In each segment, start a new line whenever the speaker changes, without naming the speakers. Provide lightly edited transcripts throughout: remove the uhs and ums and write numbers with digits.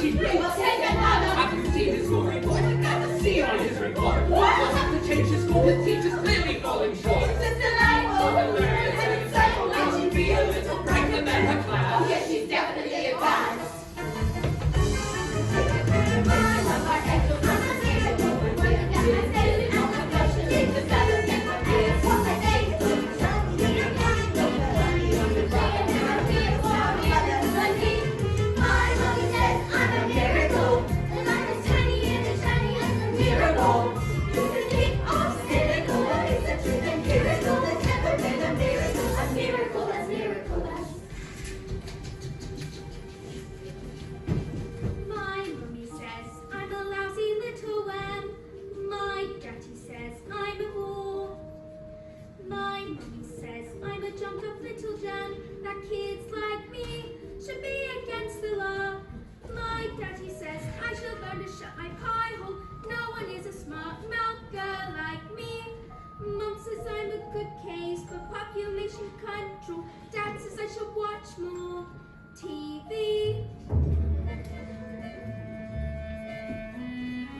she be?
We'll take another.
Have you seen his school report? You got to see on his report. We'll have to change his school. The teacher's clearly falling short.
It's just delightful. And it's so
Will she be a little brighter than her class?
Oh, yes, she's definitely a class.
Kids like me should be against the law. My daddy says I should learn to shut my pie hole. No one is a smart mouth girl like me. Mom says I'm a good case for population control. Dad says I should watch more TV.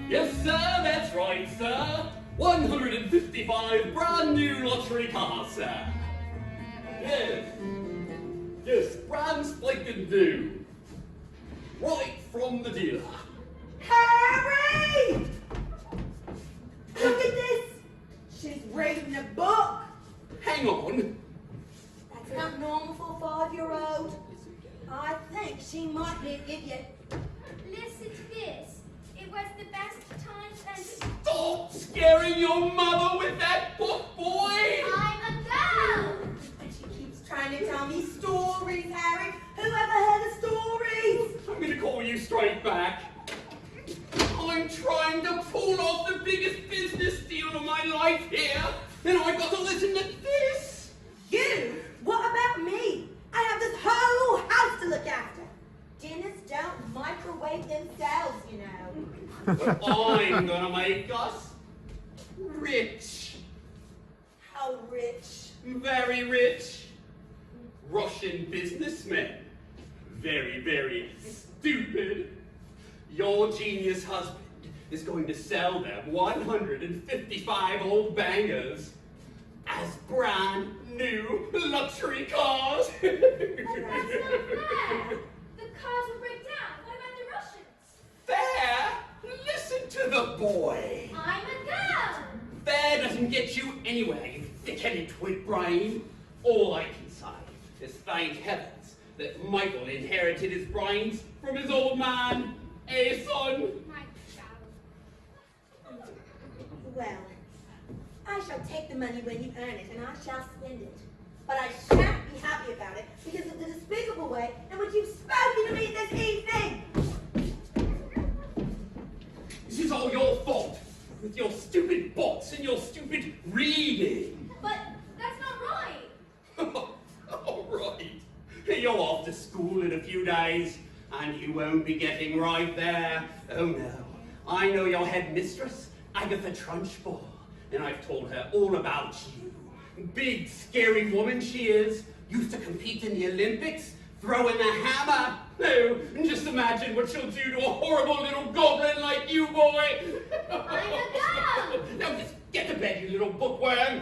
Yes, sir, that's right, sir. 155 brand new lottery cars, sir. Yes. Yes, brand spanking new. Right from the dealer.
Harry! Look at this! She's reading a book.
Hang on.
That's not normal for a 5-year-old. I think she might be an idiot.
Listen to this. It was the best time and
Stop scaring your mother with that book, boy!
I'm a girl.
And she keeps trying to tell me stories, Harry. Who ever heard of stories?
I'm gonna call you straight back. I'm trying to pull off the biggest business deal of my life here, and I've got to listen to this.
You? What about me? I have this whole house to look after. Dinners don't microwave themselves, you know.
But I'm gonna make us rich.
How rich?
Very rich. Russian businessmen. Very, very stupid. Your genius husband is going to sell them 155 old bangers as brand new luxury cars.
That's not fair. The cars will break down. What about the Russians?
Fair? Listen to the boy.
I'm a girl.
Fair doesn't get you anywhere, you thick-headed twig brain. All I can say is thank heavens that Michael inherited his brains from his old man, son.
My child.
Well, I shall take the money when you earn it, and I shall spend it. But I shan't be happy about it because of the despicable way in which you've spoken to me this evening.
This is all your fault, with your stupid books and your stupid reading.
But that's not right.
All right. You're off to school in a few days, and you won't be getting right there. Oh no. I know your headmistress, Agatha Trunchbull, and I've told her all about you. Big, scary woman she is. Used to compete in the Olympics, throwing a hammer. Oh, and just imagine what she'll do to a horrible little goblin like you, boy.
I'm a girl.
Now just get to bed, you little bookworm.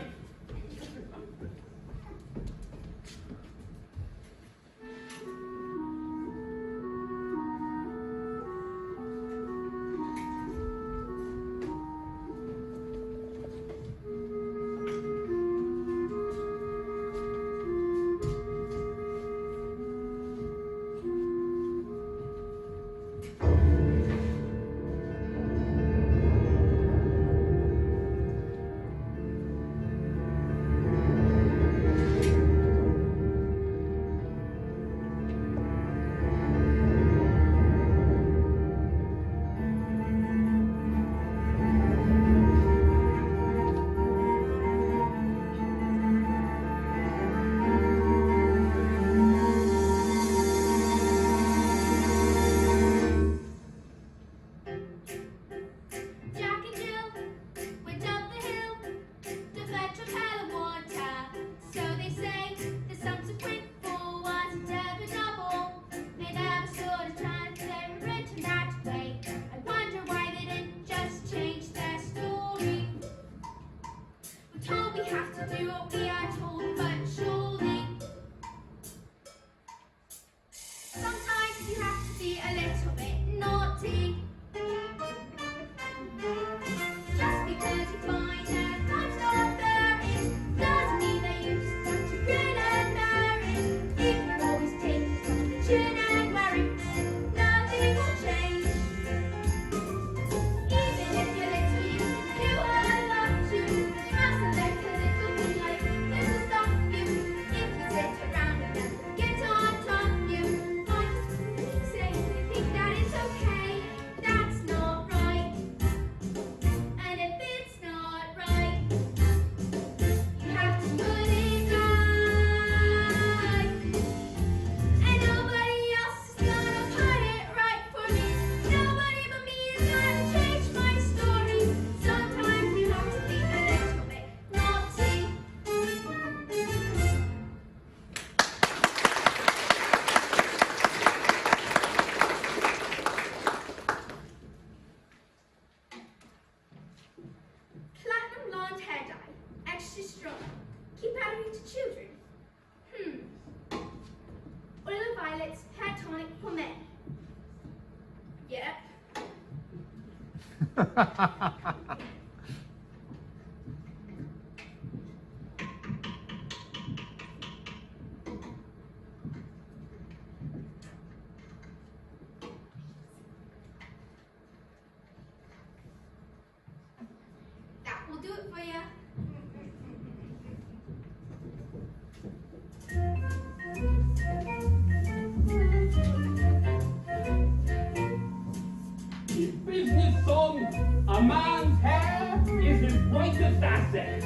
That will do it for you.
Keep business on. A man's hair is his greatest asset.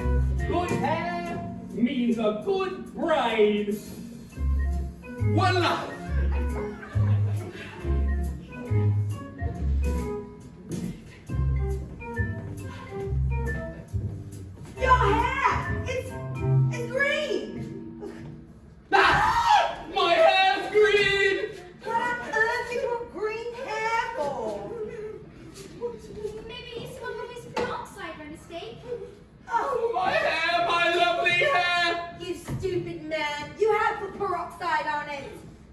Good hair means a good brain. One love.
Your hair! It's green!
Ah! My hair's green!
What on earth do you want green hair for?
Maybe someone with peroxide by mistake.
Oh,
My hair, my lovely hair!
you stupid man. You have put peroxide on it.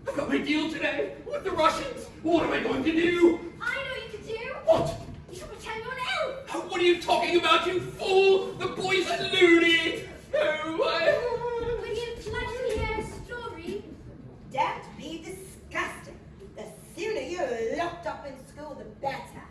I've got my deal today with the Russians. What am I going to do?
I know what you could do.
What?
You should pretend you're an elf.
What are you talking about, you fool? The boy's a loony. Oh,
Would you like to hear a story?
That be disgusting. The sooner you're locked up in school, the better.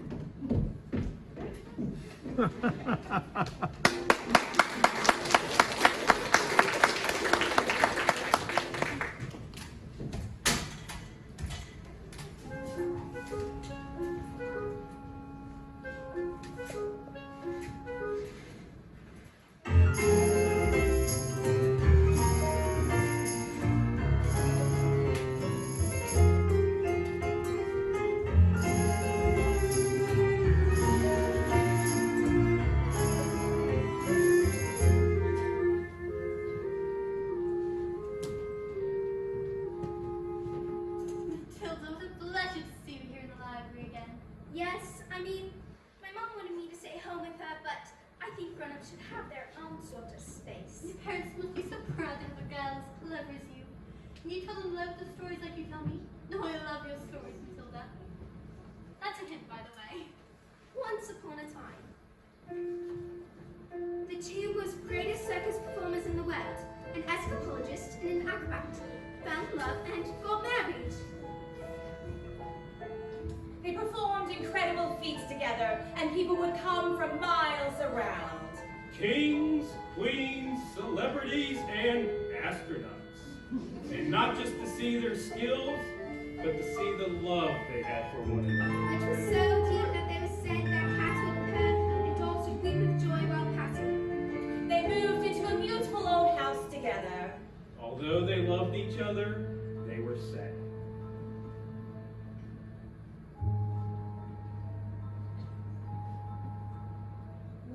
Matilda, what a pleasure to see you here in the library again.
Yes, I mean, my mom wanted me to stay home with her, but I think grown-ups should have their own sort of space.
Your parents must be so proud to have a girl as clever as you. Can you tell them the stories like you tell me? No, I love your stories, Matilda. That's a hint, by the way.
Once upon a time, the two most greatest circus performers in the world, an escapologist and an acrobat, found love and got married.
They performed incredible feats together, and people would come from miles around.
Kings, queens, celebrities, and astronauts. And not just to see their skills, but to see the love they had for one another.
It was so deep that they were said their hats would purr and dogs would weep with joy while passing.
They moved into a beautiful old house together.
Although they loved each other, they were sad.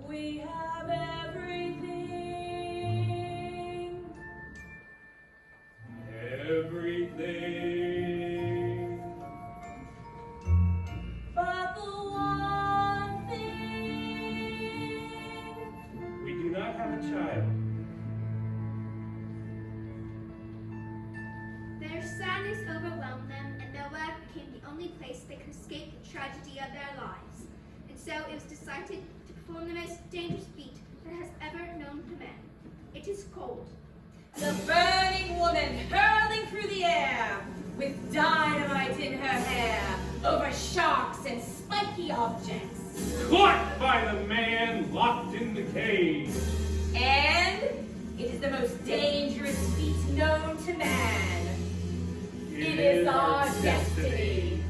We have everything.
Everything.
But the one thing.
We do not have a child.
Their sadness overwhelmed them, and their work became the only place they could escape the tragedy of their lives. And so it was decided to perform the most dangerous feat that has ever known to man. It is called
The burning woman hurling through the air with dynamite in her hair over sharks and spiky objects.
Caught by the man locked in the cage.
And it is the most dangerous feat known to man. It is our destiny.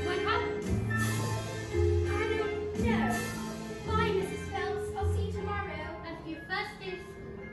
What happened? I don't know. Bye, Mrs. Phelps. I'll see you tomorrow.
And for your first day of school.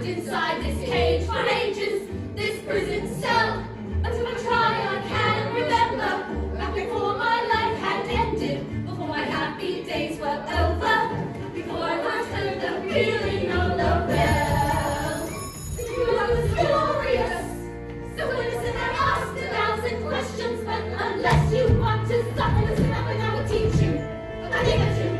trapped inside this cage for ages, this prison cell. Until I try, I can't remember. Back before my life had ended, before my happy days were over, before I first heard the feeling of the bell. You I was furious, so innocent I asked 1,000 questions, but unless you want to suffer, listen up and I will teach you. I give it to you.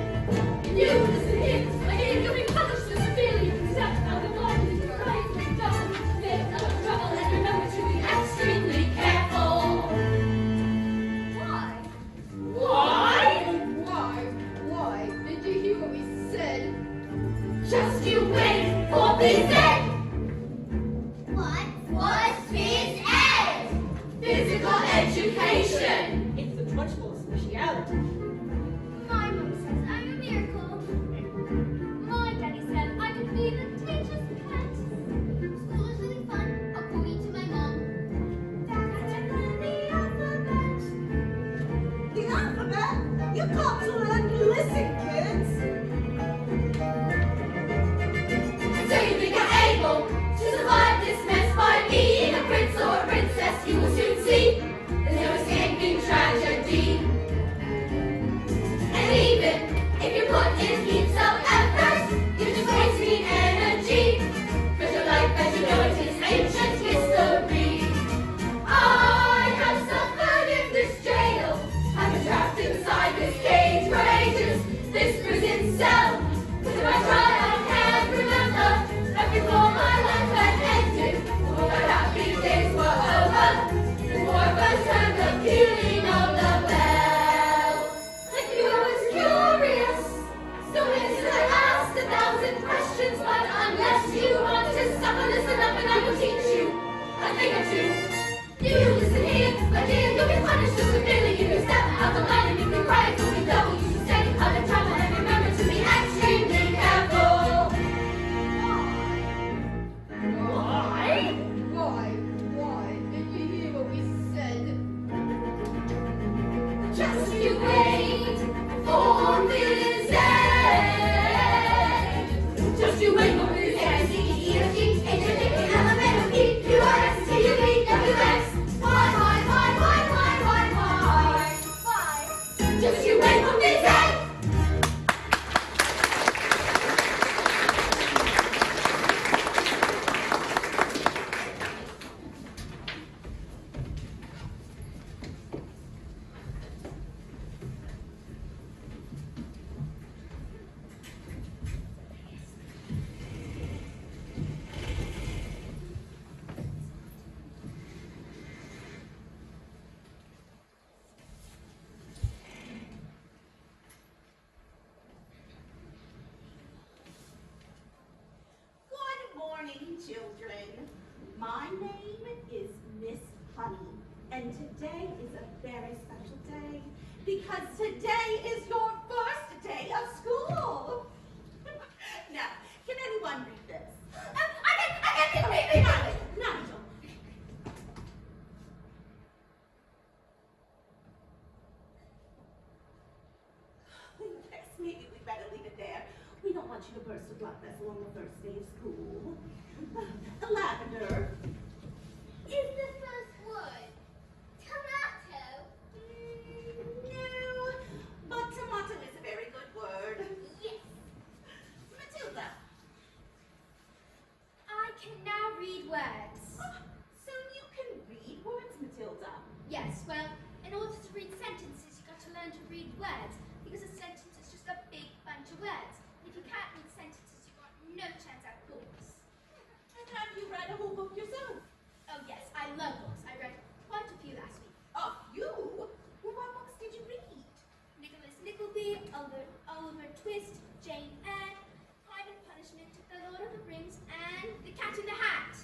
You listen here, I gave you be punished severely. Step out of line, you cry, don't make no trouble, and remember to be extremely careful. Why? Why? Why? Did you hear what we said? Just you wait for phys ed! What was phys ed? Physical education!
It's the trunchbull's speciality.
My mom says I'm a miracle. My daddy said I could be the teacher's pet. School is really fun, according to my mom. Daddy said learn the alphabet.
The alphabet? You've got to learn to listen, kids.
So you think you're able to survive this mess by being a prince or a princess? You will soon see there's no escaping tragedy. And even if you put in heaps of effort, you're just wasting energy. 'Cause your life as you know it is ancient history. I have suffered in this jail. I've been trapped inside this cage for ages, this prison cell. 'Cause if I try, I can't remember that before my life had ended, before my happy days were over, before I first heard the pealing of the bell. Like you, I was curious, so innocent I asked 1,000 questions, but unless you want to suffer, listen up and I will teach you a thing or two. You listen here, but dear, you'll be punished so severely if you step out the line and if you cry, it will be double. You should stay out of trouble and remember to be extremely careful. Why? Why? Did you hear what we said? Just you wait for phys ed. Just you wait for phys ed. Why? Just you wait for phys ed.
Good morning, children. My name is Miss Honey, and today is a very special day because today is your first day of school. Now, can anyone read this? I can read it. Nigel. Yes, maybe we better leave it there. We don't want you to burst a blood vessel on the first day of school. Lavender.
Is the first word tomato?
No, but tomato is a very good word.
Yes.
Matilda.
I can now read words.
So you can read words, Matilda?
Yes, well, in order to read sentences, you've got to learn to read words, because a sentence is just a big bunch of words. If you can't read sentences, you've got no chance at books.
And have you read a whole book yourself?
Oh yes, I love books. I read quite a few last week.
Oh, you? Well, what books did you read?
Nicholas Nickleby, Oliver Twist, Jane Eyre, Crime and Punishment, The Lord of the Rings, and The Cat in the Hat.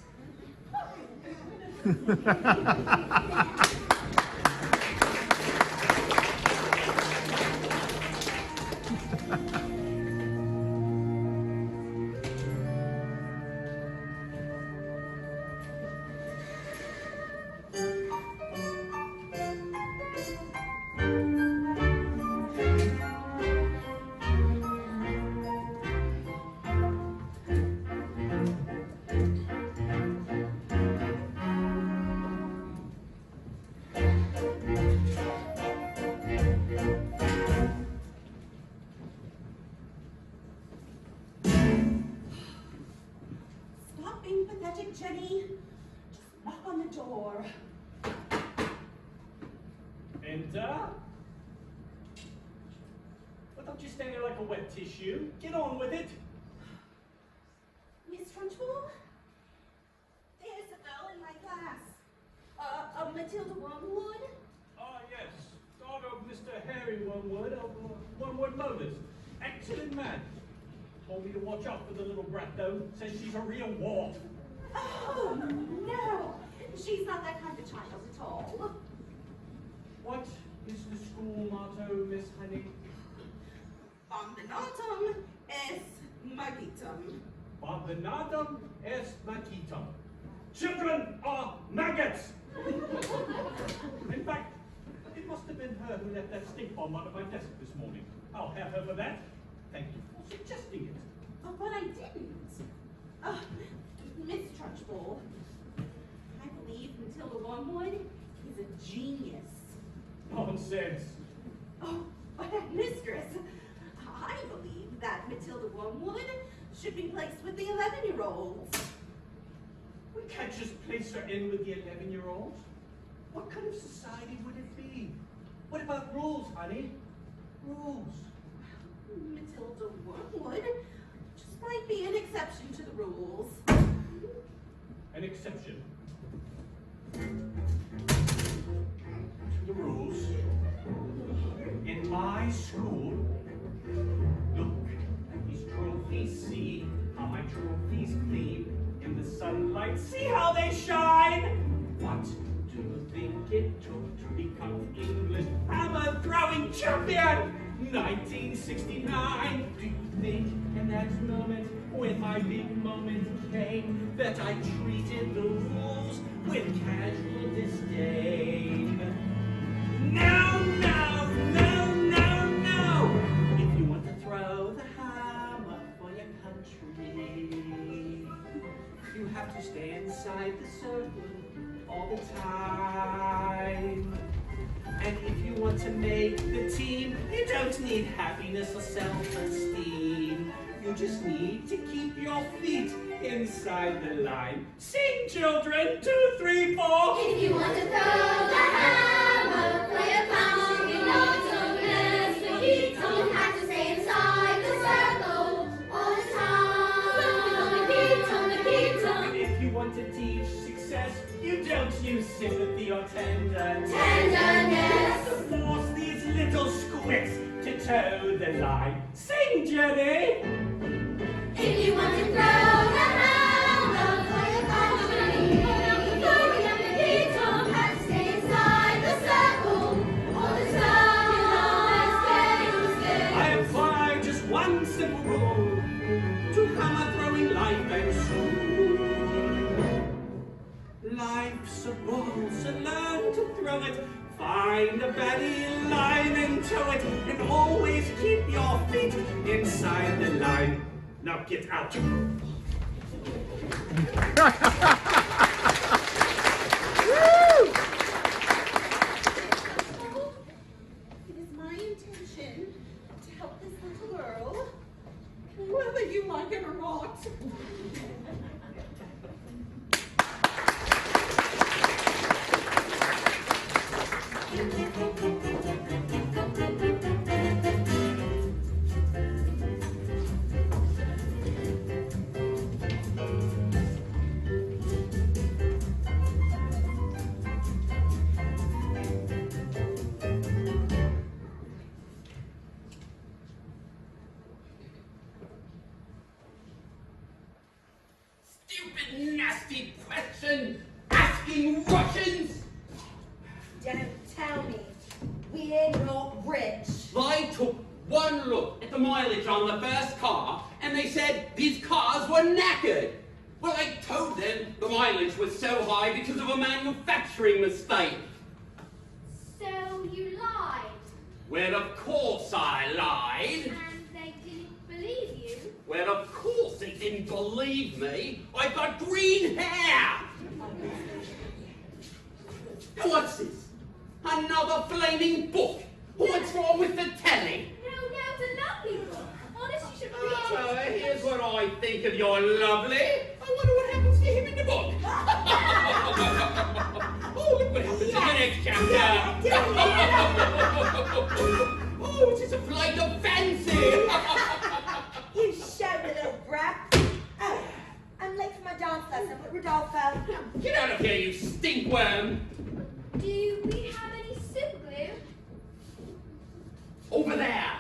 stop being pathetic, Jenny. Just knock on the door.
Enter. But don't you stand there like a wet tissue. Get on with it.
Miss Trunchbull? There's a girl in my class. Matilda Wormwood.
Ah, yes. Daughter of Mr. Harry Wormwood of Wormwood Motors. Excellent man. Told me to watch out for the little brat, though. Says she's a real wart.
Oh, no. She's not that kind of child at all.
What is the school motto, Miss Honey?
Bambinatum es magitum.
Bambinatum est magitum. Children are maggots! In fact, it must have been her who left that stink bomb under my desk this morning. I'll have her for that. Thank you for suggesting it.
Oh, but I didn't. Miss Trunchbull, I believe Matilda Wormwood is a genius.
Nonsense.
Oh, but mistress, I believe that Matilda Wormwood should be placed with the 11-year-olds.
We can't just place her in with the 11-year-olds. What kind of society would it be? What about rules, honey? Rules.
Matilda Wormwood just might be an exception to the rules.
An exception to the rules. In my school, look, these trophies, see how my trophies gleam in the sunlight, see how they shine. What do you think it took to become English hammer throwing champion? 1969. Do you think in that moment, when my big moment came, that I treated the rules with casual disdain? No, no, no, no, no! If you want to throw the hammer for your country, you have to stay inside the circle all the time. And if you want to make the team, you don't need happiness or self-esteem. You just need to keep your feet inside the line. Sing, children, 2, 3, 4.
If you want to throw the hammer for your country, you know don't mess with it. You have to stay inside the circle all the time.
And if you want to teach success, you don't use sympathy or tenderness.
Tenderness.
To force these little squicks to toe the line. Sing, Jenny!
If you want to throw the hammer for your country, you don't have to stay inside the circle all the time.
I apply just one simple rule to hammer throwing life and soul. Life's a ball, so learn to throw it. Find a baddie line and tow it, and always keep your feet inside the line. Now get out.
It is my intention to help this little girl, whether you like it or not.
Stupid, nasty question! Asking Russians!
Don't tell me. We ain't not rich.
I took one look at the mileage on the first car, and they said these cars were knackered. Well, I told them the mileage was so high because of a manufacturing mistake.
So you lied,
Well, of course I lied.
and they didn't believe you.
Well, of course they didn't believe me. I've got green hair. What's this? Another flaming book. What's wrong with the telly?
No, it's a lovely book. Honest, you should read
Oh,
it.
here's what I think of your lovely. I wonder what happens like a fancy.
You showed the little brat. Oh, I'm late for my dance lesson with Rodolfo.
Get out of here, you stinkworm.
Do we have any super glue?
Over there.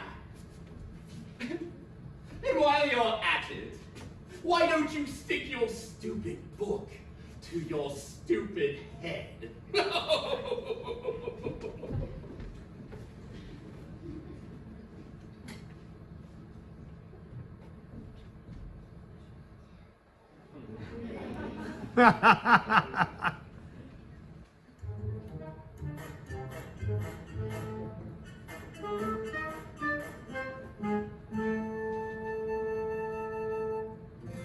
And while you're at it, why don't you stick your stupid book to your stupid head?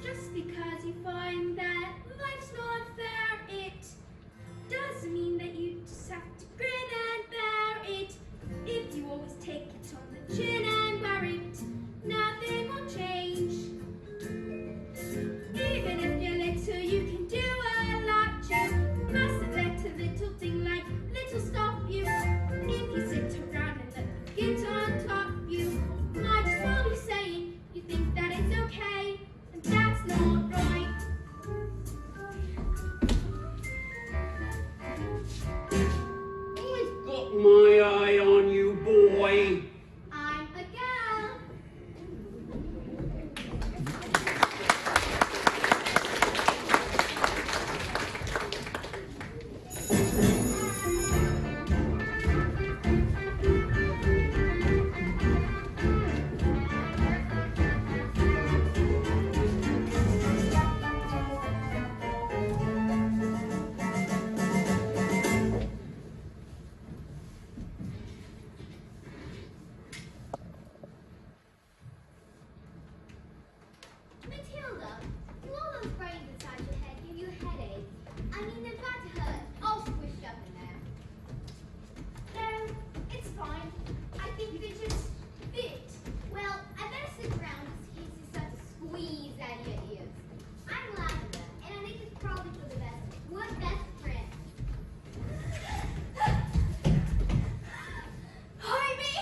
Just because you find that life's not fair, it doesn't mean that you just have to grin and bear it. If you always take it on the chin and wear it, nothing will change. Even if you're little, you can do a lot. You mustn't let a little thing like little stop you. If you sit around and let it on top you, might as well be saying you think that it's okay, and that's not right.
I've got my eye on you, boy.
I'm a girl.
Matilda, do all those brains inside your head give you a headache? I mean, they've got to hurt, all squished up in there. No, it's fine. I think you could just fit. Well, I better sit around just in case you start to squeeze out of your ears. I'm Lavender, and I think it's probably for the best. We're best friends.
Hi, me!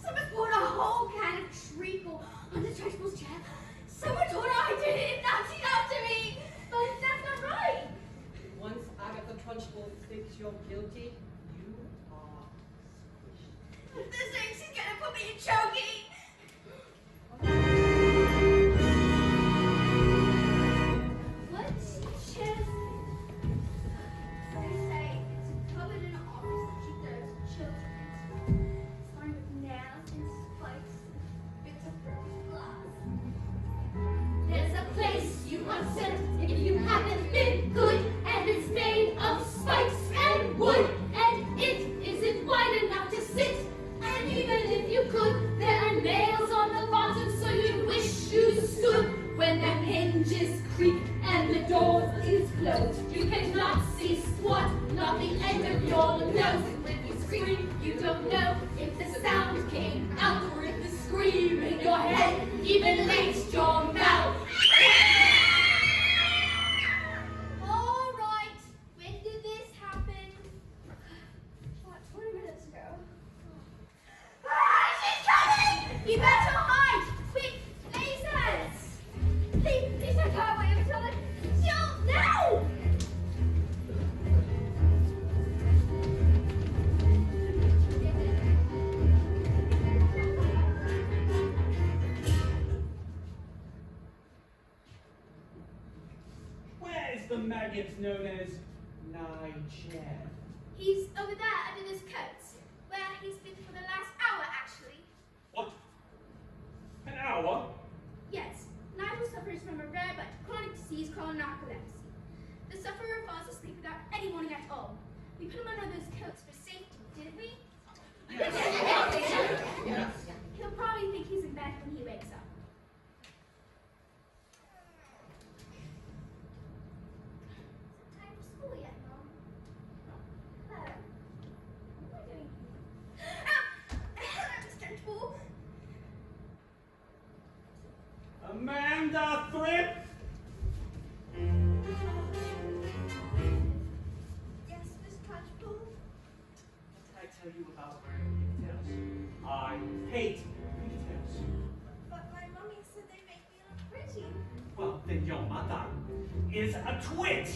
Someone poured a whole can of treacle on the Trunchbull's chair. Someone told her I did it and knocked it after me! But that's not right!
Once Agatha Trunchbull thinks you're guilty, you are squished.
This thing, she's gonna put me in choking! What? Just... They say it's covered in offers that she does to children. It's lined with nails and spikes and bits of broken glass.
There's a place you must sit if you haven't been good, and it's made of spikes and wood, and it isn't wide enough to sit. And even if you could, there are nails on the bottom, so you wish you stood. When the hinges creak and the door is closed, you cannot see squat, not the end of your nose. And when you scream, you don't know if the sound came out or if the scream in your head even reached your mouth.
All right. When did this happen? What, 20 minutes ago? Ah, she's coming! You better hide! Quick, lasers! Please don't go away until it... Now!
Where's the maggot known as Nigel?
He's over there under this coat, where he's been for the last hour, actually.
What? An hour?
Yes, Nigel suffers from a rare but chronic disease called narcolepsy. The sufferer falls asleep without any warning at all. We put him under those coats for safety, didn't we?
Yes.
He'll probably think he's in bed when he wakes up.
Time for school yet, Mom? Hello. What are you doing?
Hello, Mr. Trunchbull.
Amanda Thrift?
Yes, Miss Trunchbull.
What did I tell you about wearing pigtails? I hate a twit.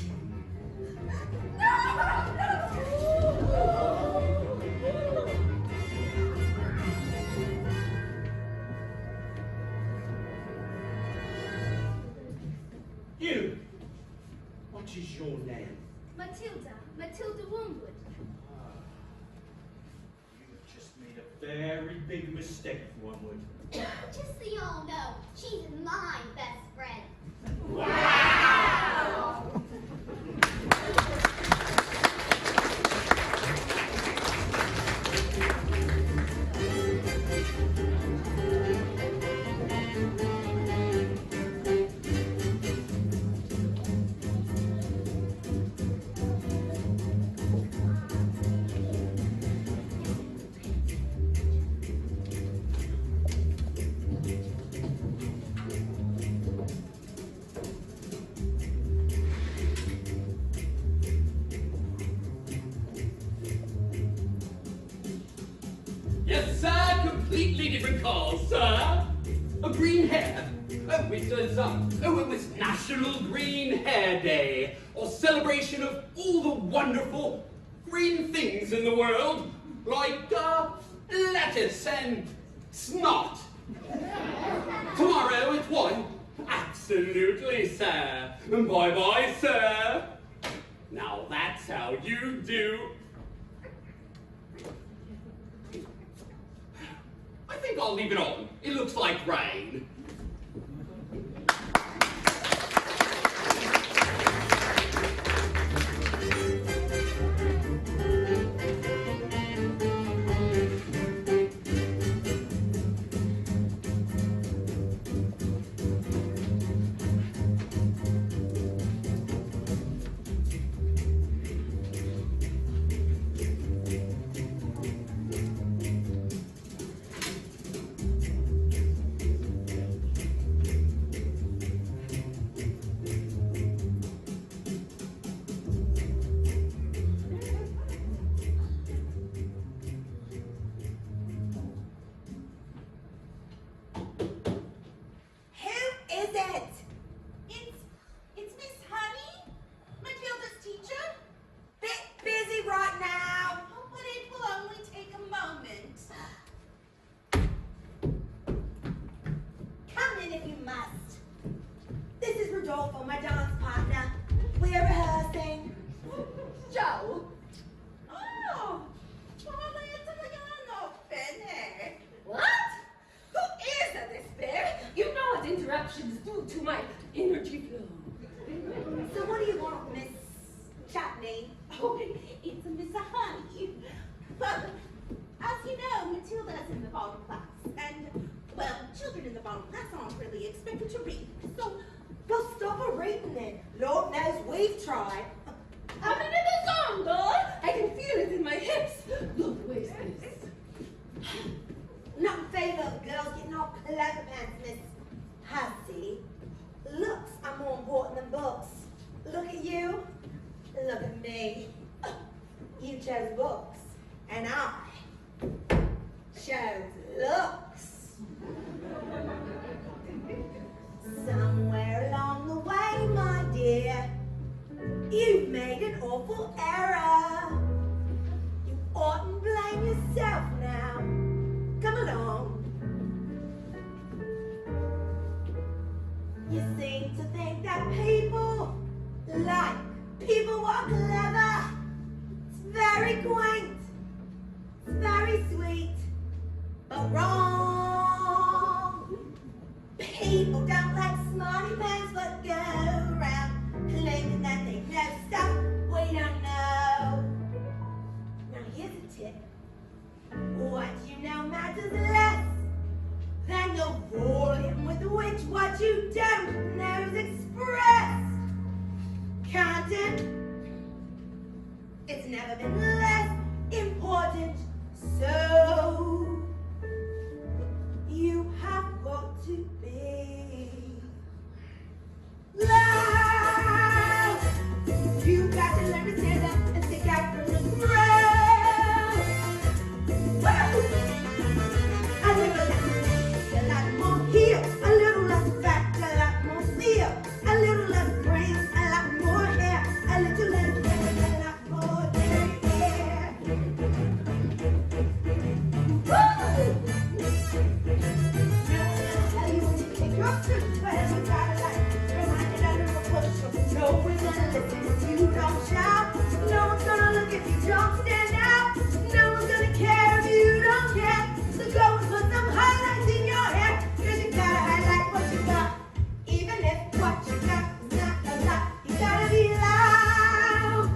You, what is your name?
Matilda Wormwood.
You've just made a very big mistake, Wormwood.
Just so you all know, she's my best friend.
Yes, sir, completely different cause, sir. A green hair. Oh, it was National Green Hair Day, or celebration of all the wonderful green things in the world, like, lettuce and snot. Tomorrow at 1? Absolutely, sir. Bye-bye, sir. Now that's how you do. I think I'll leave it on. It looks like rain.
It's Miss Honey, Matilda's teacher. Bit busy right now, but it will only take a moment.
Come in if you must. This is Rodolfo, my dance partner. We're rehearsing.
Joe. Oh, Charlie Italiano, Bene.
What? Who is this bear? You know what interruptions do to my energy flow.
So what do you want, Miss Chutney?
Oh, it's a Miss Honey. Well, as you know, Matilda's in the bottom class, and, well, children in the bottom class aren't really expected to read, so...
Well, stop her reading then. Lord knows we've tried.
I'm in the song, girl. I can feel it in my hips. Look, waste this.
Not in favor of girls getting all clever pants, Miss Hussy. Looks are more important than books. Look at you. Look at me. You chose books, and I chose looks. Somewhere along the way, my dear, you've made an awful error. You oughtn't blame yourself now. Come along. You seem to think that people like people who are clever. It's very quaint. It's very sweet. But wrong. People don't like smarty pants but go around claiming that they know stuff we don't know. Now here's a tip. What you know matters less than the volume with which what you don't know is expressed. Content, it's never been less important, so you have got to be loud. You got to learn to stand up and stick out from the crowd. A little less, a lot more heel, a little less fat, a lot more feel, a little less brains, a lot more listen if you don't shout. No one's gonna look if you don't stand out. No one's gonna care if you don't care. So go and put some highlights in your hair. Cause you gotta highlight what you got. Even if what you got is not a lot. You gotta be loud.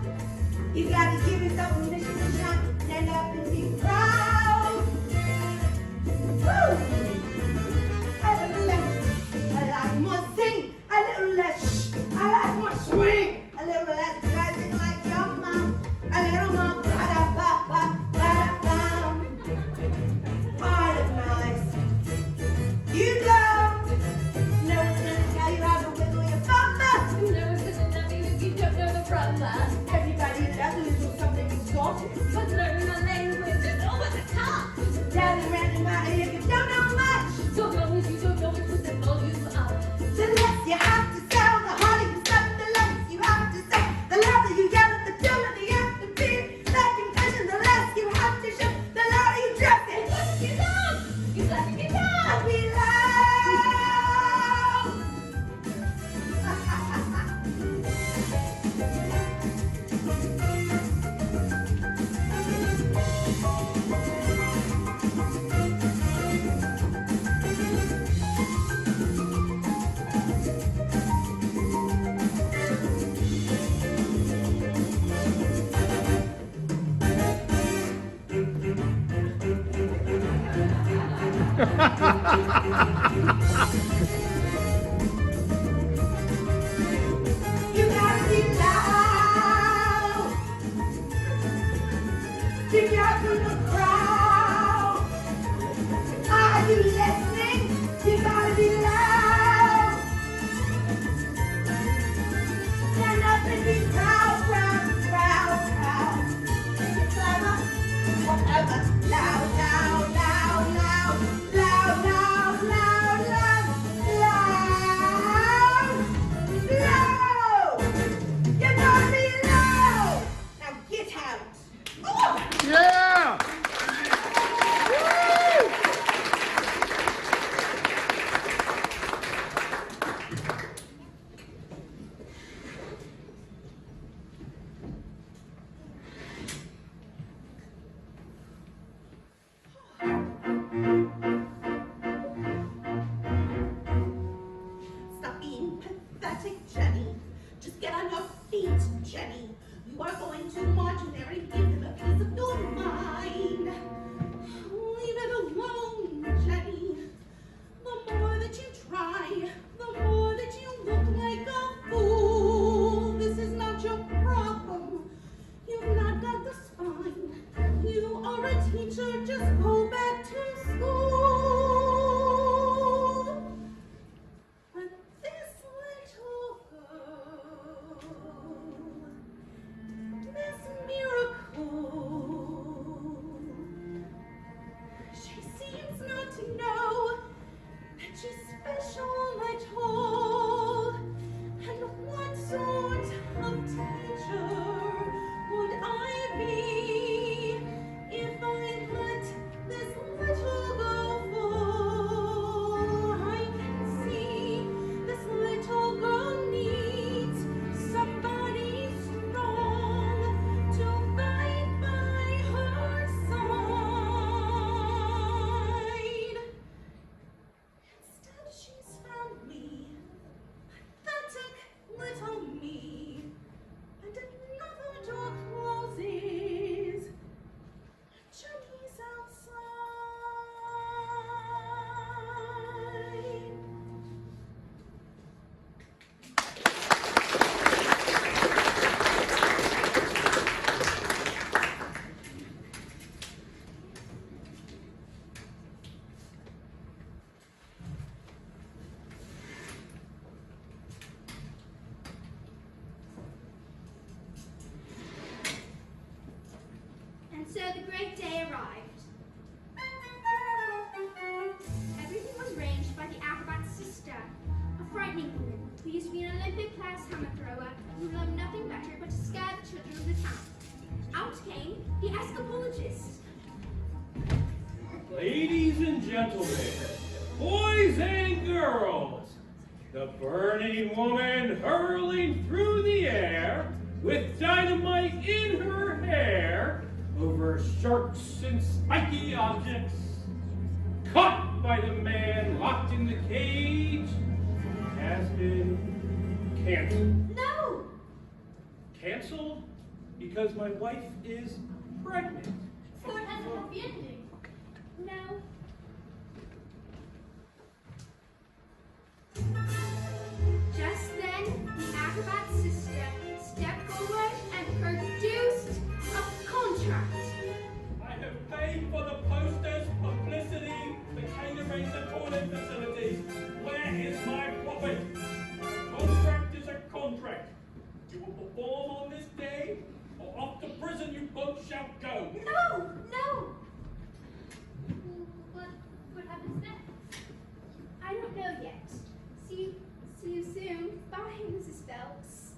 You gotta give yourself permission to shine. Stand up and be proud. Woo! A little less, I like more sing. A little less, I like more swing. A little less dancing like your mom. A little more ba-da-ba-ba-ba-da-bum. Heart of nice. You don't. No one's gonna tell you how to wiggle your bumper.
No one's gonna love you if you don't know the brother.
Everybody loves a little something exalted.
But learn the language is over the top.
Doesn't really matter if you don't know much.
So long as you don't know it, put the volume up.
The less you have to sell, the harder you sell, the less you have to sell. The louder you yell at the dumber you have to be. That concussion, the less you have to show, the louder you dress it.
You got to be loud. You got to be loud.
Be loud. You gotta be loud. Stick out through the crowd. Are you listening? You gotta be loud. Stand up and be proud, proud, proud, proud. Make it clever, whatever. Loud, loud, loud, loud, loud, loud, loud, loud, loud, loud. You gotta be loud. Now get out. Oh!
Yeah!
Stop being pathetic, Jenny. Just get on your feet, Jenny. You are going to marginary, give them a piece of your mind. Leave it alone, Jenny. The more that you try, the more that you look like a fool. This is not your problem. You've not got the spine. You are a teacher, just go back to school. But this little girl, this miracle, she seems not to know that she's special at all. And what sort of teacher would I be if I let this little girl fall? I can see this little girl needs somebody strong to fight by her side. Instead, she's found me, pathetic little me, and another door closes. Jenny's outside.
And so the great day arrived. Everything was arranged by the acrobat's sister, a frightening woman who used to be an Olympic-class hammer thrower who loved nothing better but to scare the children of the town. Out came the escapologist.
Ladies and gentlemen, boys and girls, The burning woman hurling through the air with dynamite in her hair over sharks and spiky objects. Caught by the man locked in the cage has been canceled.
No!
Canceled because my wife is pregnant.
So it has a happy ending.
No. Just then, the acrobat's sister stepped forward and produced a contract.
I have paid for the posters, publicity, the catering, the toilet facilities. Where is my profit? A contract is a contract. You will perform on this day, or off to prison you both shall go.
No! No!
What happens next?
I don't know yet. See you soon. Bye, Mrs. Phelps.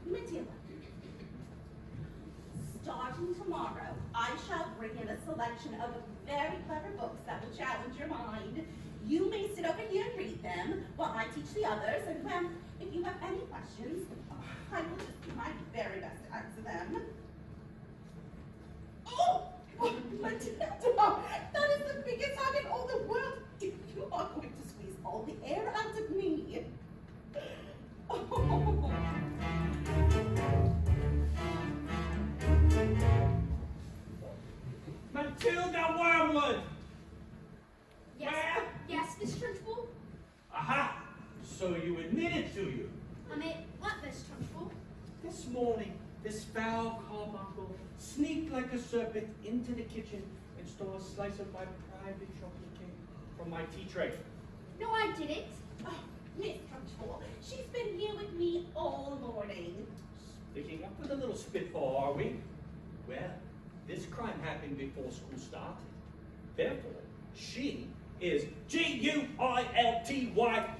Matilda, starting tomorrow, I shall bring in a selection of very clever books that will challenge your mind. You may sit over here and read them while I teach the others, and well, if you have any questions, I will just do my very best to answer them. Oh, Matilda, that is the biggest hug in all the world. You are going to squeeze all the air out of me. Oh.
Matilda Wormwood!
Yes.
Where?
Yes, Miss Trunchbull?
Aha! So you admitted to you.
What, Miss Trunchbull?
This morning, this foul carbuncle sneaked like a serpent into the kitchen and stole a slice of my private chocolate cake from my tea tray.
No, I didn't.
Oh, Miss Trunchbull, she's been here with me all morning.
Picking up with a little spitball, are we? Well, this crime happened before school started. Therefore, she is Guilty.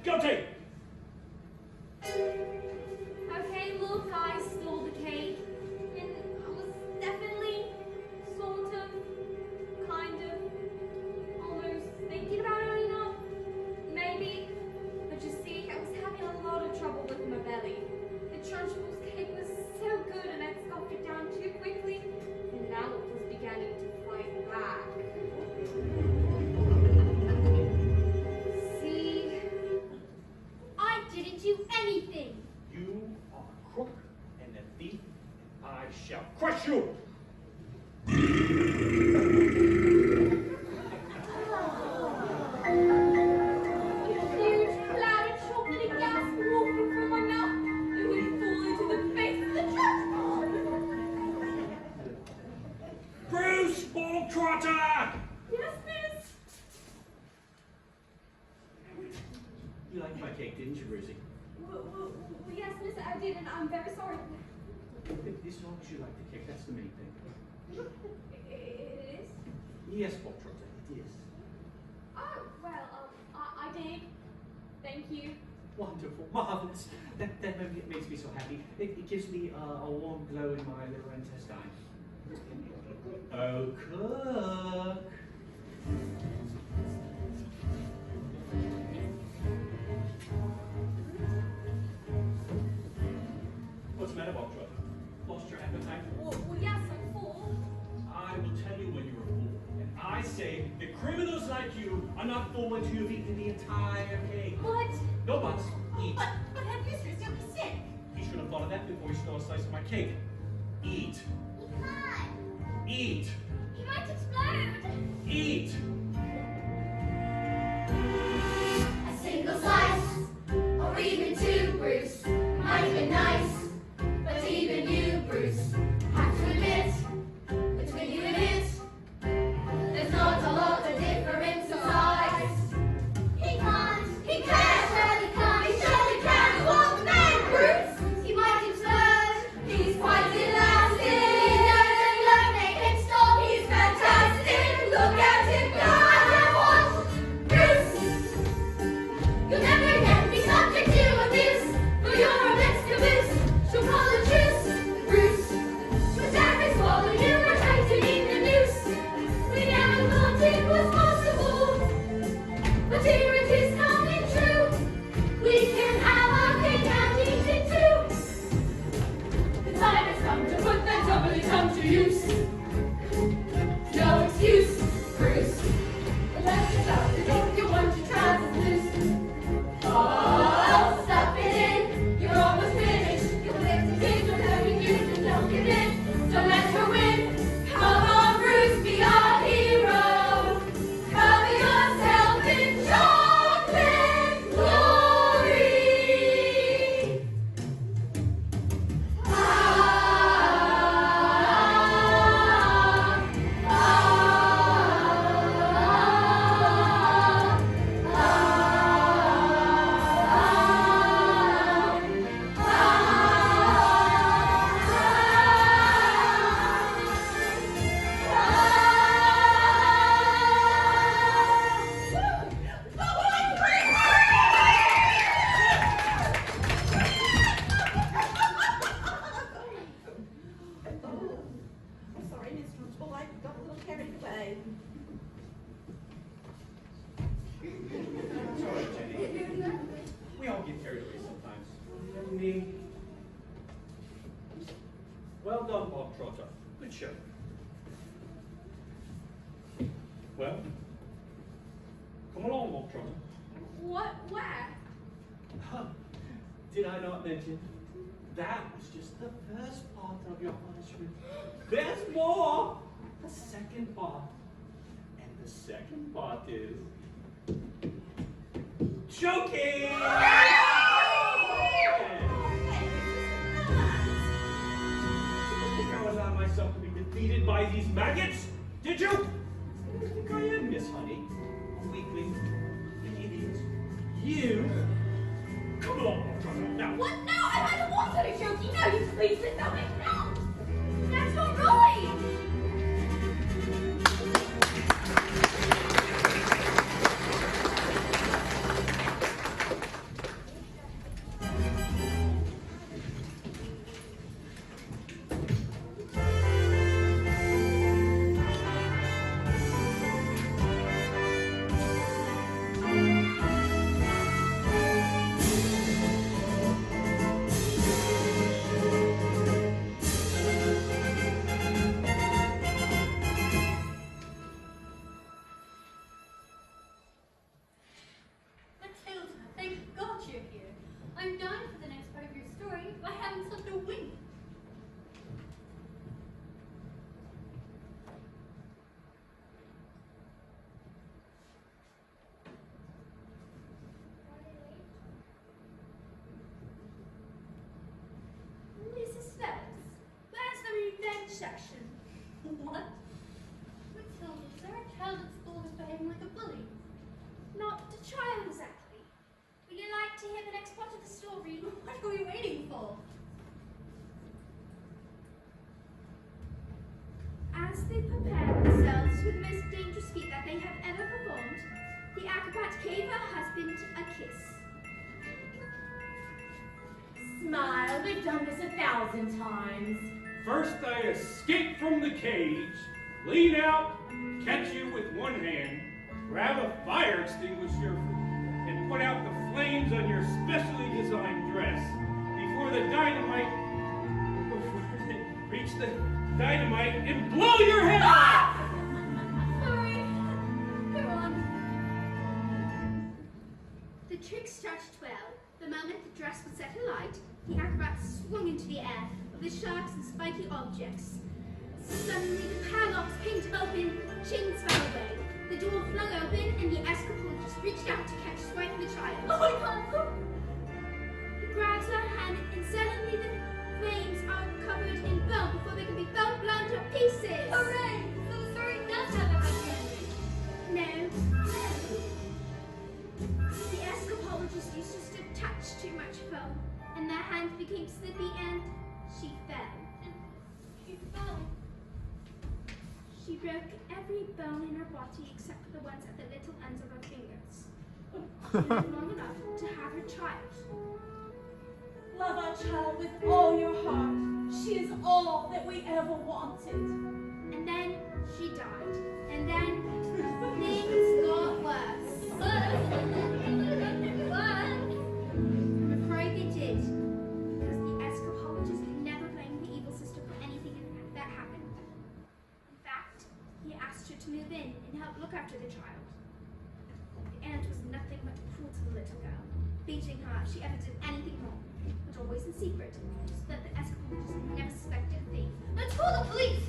Guilty!
Okay, look, I stole the cake. And I was definitely, sort of, kind of, almost thinking about it, you know? Maybe. But you see, I was having a lot of trouble with my belly. The Trunchbull's cake was so good and I'd scoffed it down too quickly. And now it was beginning to fight back. See, I didn't do anything.
You are a crook and a thief, and I shall crush you!
A huge cloud of chocolatey gas walking from my mouth. It would fall into the face of the Trunchbull.
Bruce Balltrotter!
Yes, miss.
You liked my cake, didn't you, Brucey?
Well, yes, miss, I did, and I'm very sorry.
As long as you like the cake, that's the main thing.
It is?
Yes, Balltrotter, it is.
Oh, well, I did. Thank you.
Wonderful, marvelous. That makes me so happy. It gives me a warm glow in my little intestine. Oh, cook. What's the matter, Balltrotter? Lost your appetite?
Well, yes, I'm full.
I will tell you when you're a fool. And I say that criminals like you are not full until you've eaten the entire cake.
What?
No buts. Eat.
But head mistress, you'll be sick.
He should have thought of that before he stole a slice of my cake. Eat.
He can't.
Eat.
He might explode.
Eat.
A single slice, or even two, Bruce, might have been nice. But even you, Bruce, have to admit, between you and it, there's not a lot of difference.
get carried away sometimes. And me. Well done, Bob Trotter. Good show. Well, come along, Bob Trotter.
What? Where?
Huh. Did I not mention? That was just the first part of your punishment. There's more! The second part. And the second part is... choking! I allowed myself to be defeated by these maggots? Did you? I think I am, Miss Honey. A weakling. An idiot. You? Come along, brother. Now.
What? No, I don't want to joke. You know, you please sit down. No! That's not right!
Matilda, thank God you're here. I'm dying for the next part of your story. I haven't slept a wink.
Mrs. Phelps, where's the revenge session?
What? Matilda, is there a child at school who's behaving like a bully?
Not the child exactly. Would you like to hear the next part of the story?
What are we waiting for?
As they prepared themselves for the most dangerous feat that they have ever performed, the acrobat gave her husband a kiss.
Smile, we've done this 1,000 times.
First I escape from the cage, lean out, catch you with one hand, grab a fire extinguisher, and put out the flames on your specially designed dress before they reach the dynamite and blow your head off!
Sorry. Go on. The trick started well. The moment the dress was set alight, the acrobat swung into the air over sharks and spiky objects. Suddenly, the padlocks pinged open, chains fell away. The door flung open, and the escapologist reached out to catch Spike the child.
Oh my God!
He grabs her hand, and suddenly the flames are covered in bone before they can be bone blown to pieces.
Hooray! So the story does have a happy ending.
No. The escapologist used just a touch too much foam, and their hands became slippy, and she fell.
She fell.
She broke every bone in her body except for the ones at the little ends of her fingers. She lived long enough to have her child.
Love our child with all your heart. She is all that we ever wanted.
And then she died. And then things got worse. I'm afraid they did. Because the escapologist never blamed the evil sister for anything that happened. In fact, he asked her to move in and help look after the child. The aunt was nothing but cruel to the little girl, beating her if she ever did anything wrong, but always in secret, so that the escapologist never suspected a thing.
Let's call the police!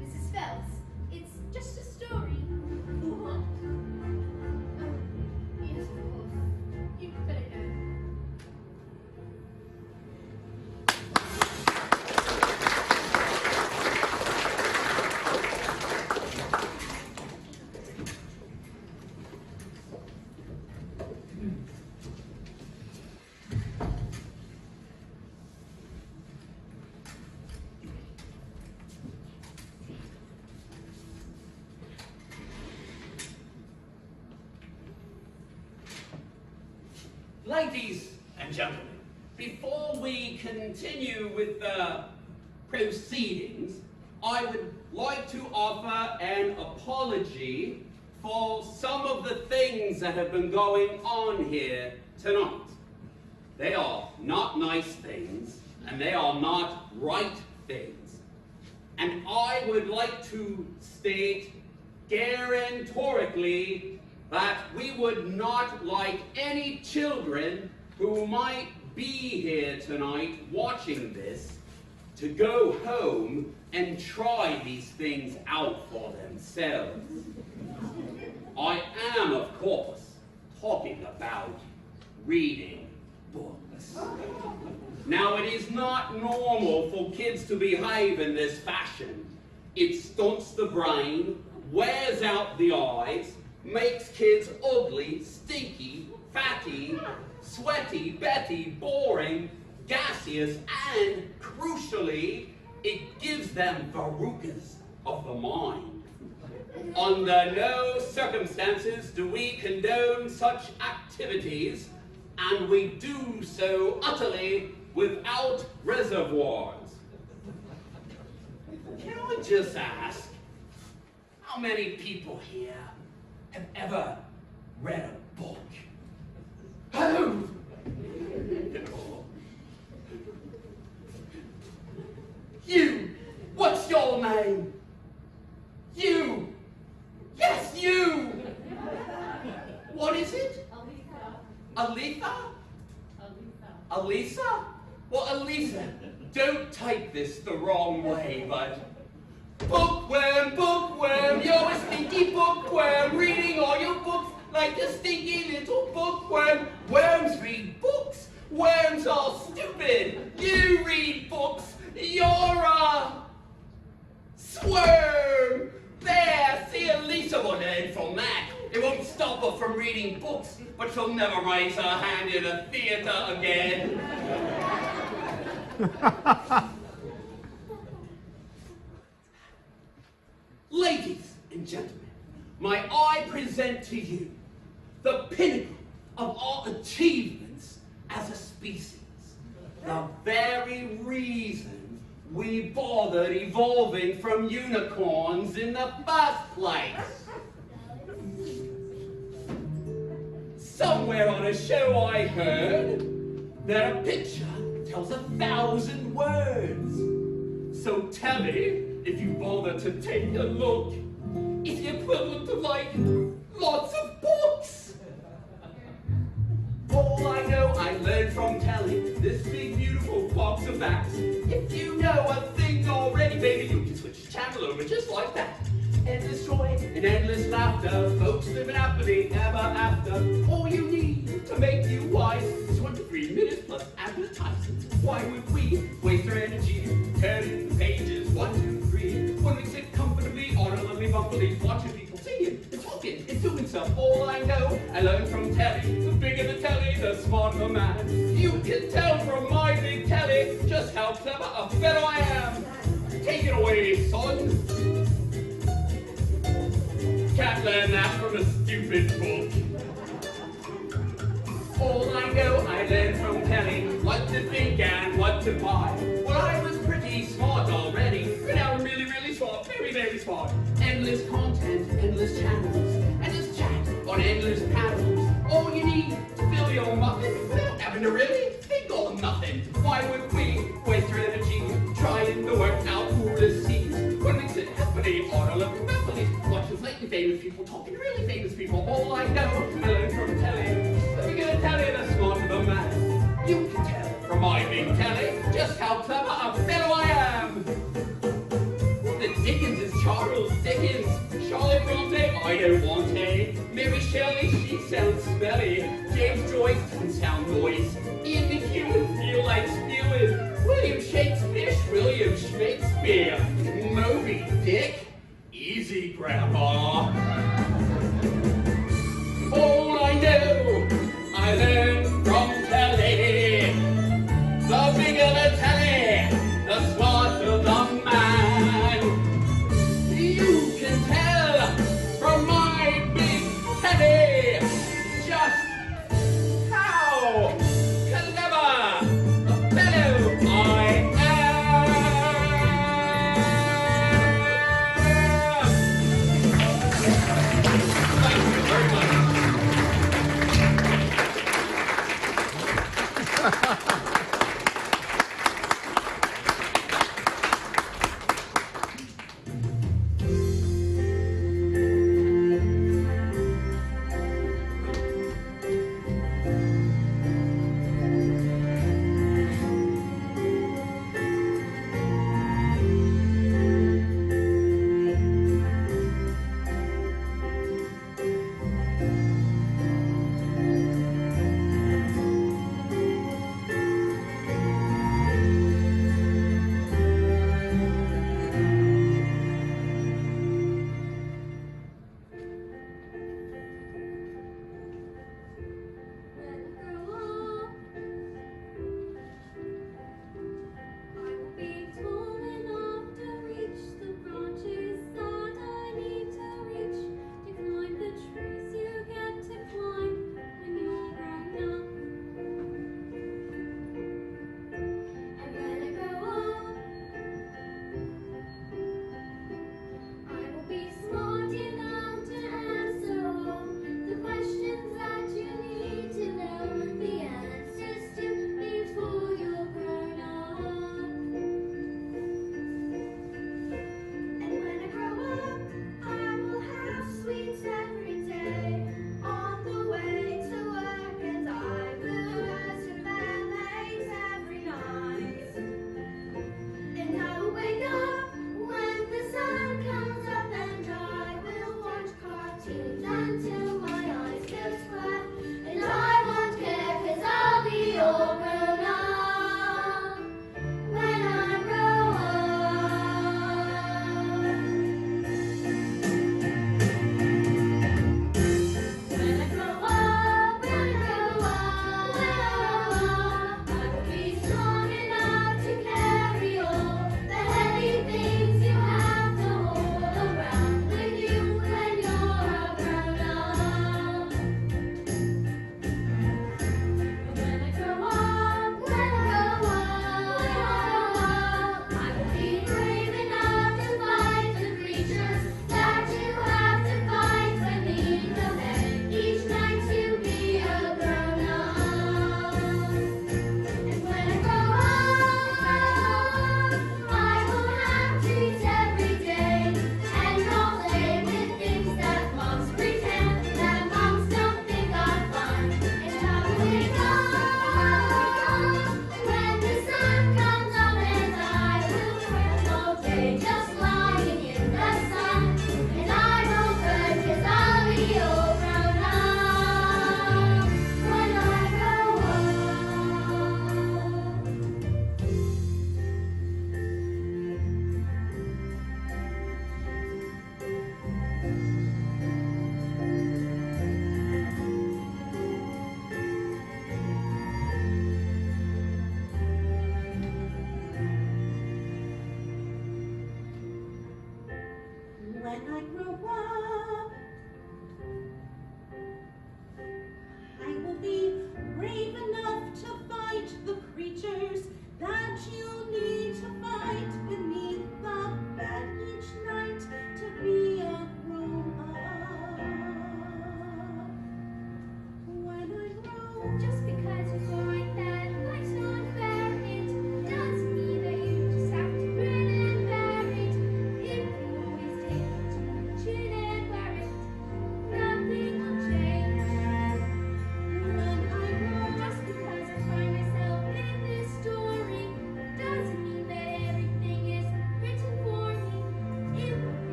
Mrs. Phelps, it's just a story.
What? Oh, yes, of course. You better know.
Ladies and gentlemen, before we continue with the proceedings, I would like to offer an apology for some of the things that have been going on here tonight. They are not nice things, and they are not right things. And I would like to state guarantorically that we would not like any children who might be here tonight watching this to go home and try these things out for themselves. I am, of course, talking about reading books. Now, it is not normal for kids to behave in this fashion. It stunts the brain, wears out the eyes, makes kids ugly, stinky, fatty, sweaty, Betty, boring, gaseous, and, crucially, it gives them verrucas of the mind. Under no circumstances do we condone such activities, and we do so utterly without reservoirs. Can I just ask, how many people here have ever read a book? Oh! You! What's your name? You! Yes, you! What is it? Aletha? Alisa? Well, Alisa, don't take this the wrong way, but bookworm, bookworm, you're a stinky bookworm, reading all your books like a stinky little bookworm. Worms read books. Worms are stupid. You read books. You're a squirm. There, see Alisa will learn from that. It won't stop her from reading books, but she'll never raise her hand in a theater again. Ladies and gentlemen, may I present to you the pinnacle of our achievements as a species. The very reason we bothered evolving from unicorns in the first place. Somewhere on a show I heard that a picture tells 1,000 words. So tell me, if you bother to take a look, it's the equivalent of like lots of books. All I know I learned from telling this big beautiful box of facts. If you know a thing already, baby, you can switch the channel over just like that. Endless joy and endless laughter, folks living happily ever after. All you need to make you wise is 1 to 3 minutes plus advertising. Why would we waste our energy turning the pages 1, 2, 3, when we sit comfortably on a lovely bumper leaf watching people singing and talking and doing stuff? All I know I learned from telly. The bigger the telly, the smarter the man. You can tell from my big telly just how clever a fellow I am. Take it away, son. Can't learn that from a stupid book. All I know I learned from telling what to think and what to buy. Well, I was pretty smart already, but now I'm really, really smart, very, very smart. Endless content, endless channels, endless chat on endless panels. All you need to fill your muffin without having to really think on nothing. Why would we waste our energy trying to work out who to see when we sit happily on a little balcony watching slightly famous people talking to really famous people? All I know I learned from telling. Let me go tell you the smart of a man. You can tell from my big telly just how clever a fellow I am. The Dickens is Charles Dickens. Charlotte Bronte, I don't want any. Mary Shelley, she sounds smelly. James Joyce doesn't sound moist. Ian McEwan, feel like spewing. William Shakespeare. Moby Dick, easy grandma. All I know I learned from telly. The bigger the telly, the smarter the man. You can tell from my big telly just how clever a fellow I am.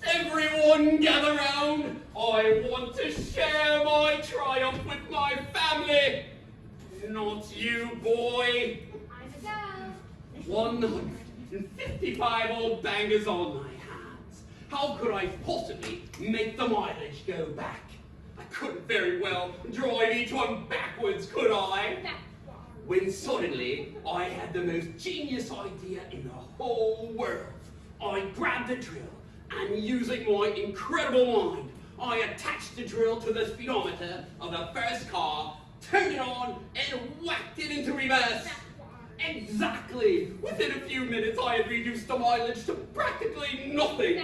Everyone gather round. I want to share my triumph with my family. No, not you, boy.
I'm a girl.
155 old bangers on my hands. How could I possibly make the mileage go back? I couldn't very well drive each one backwards, could I? When suddenly I had the most genius idea in the whole world. I grabbed the drill and using my incredible mind, I attached the drill to the speedometer of the first car, turned it on, and whacked it into reverse. Exactly! Within a few minutes, I had reduced the mileage to practically nothing.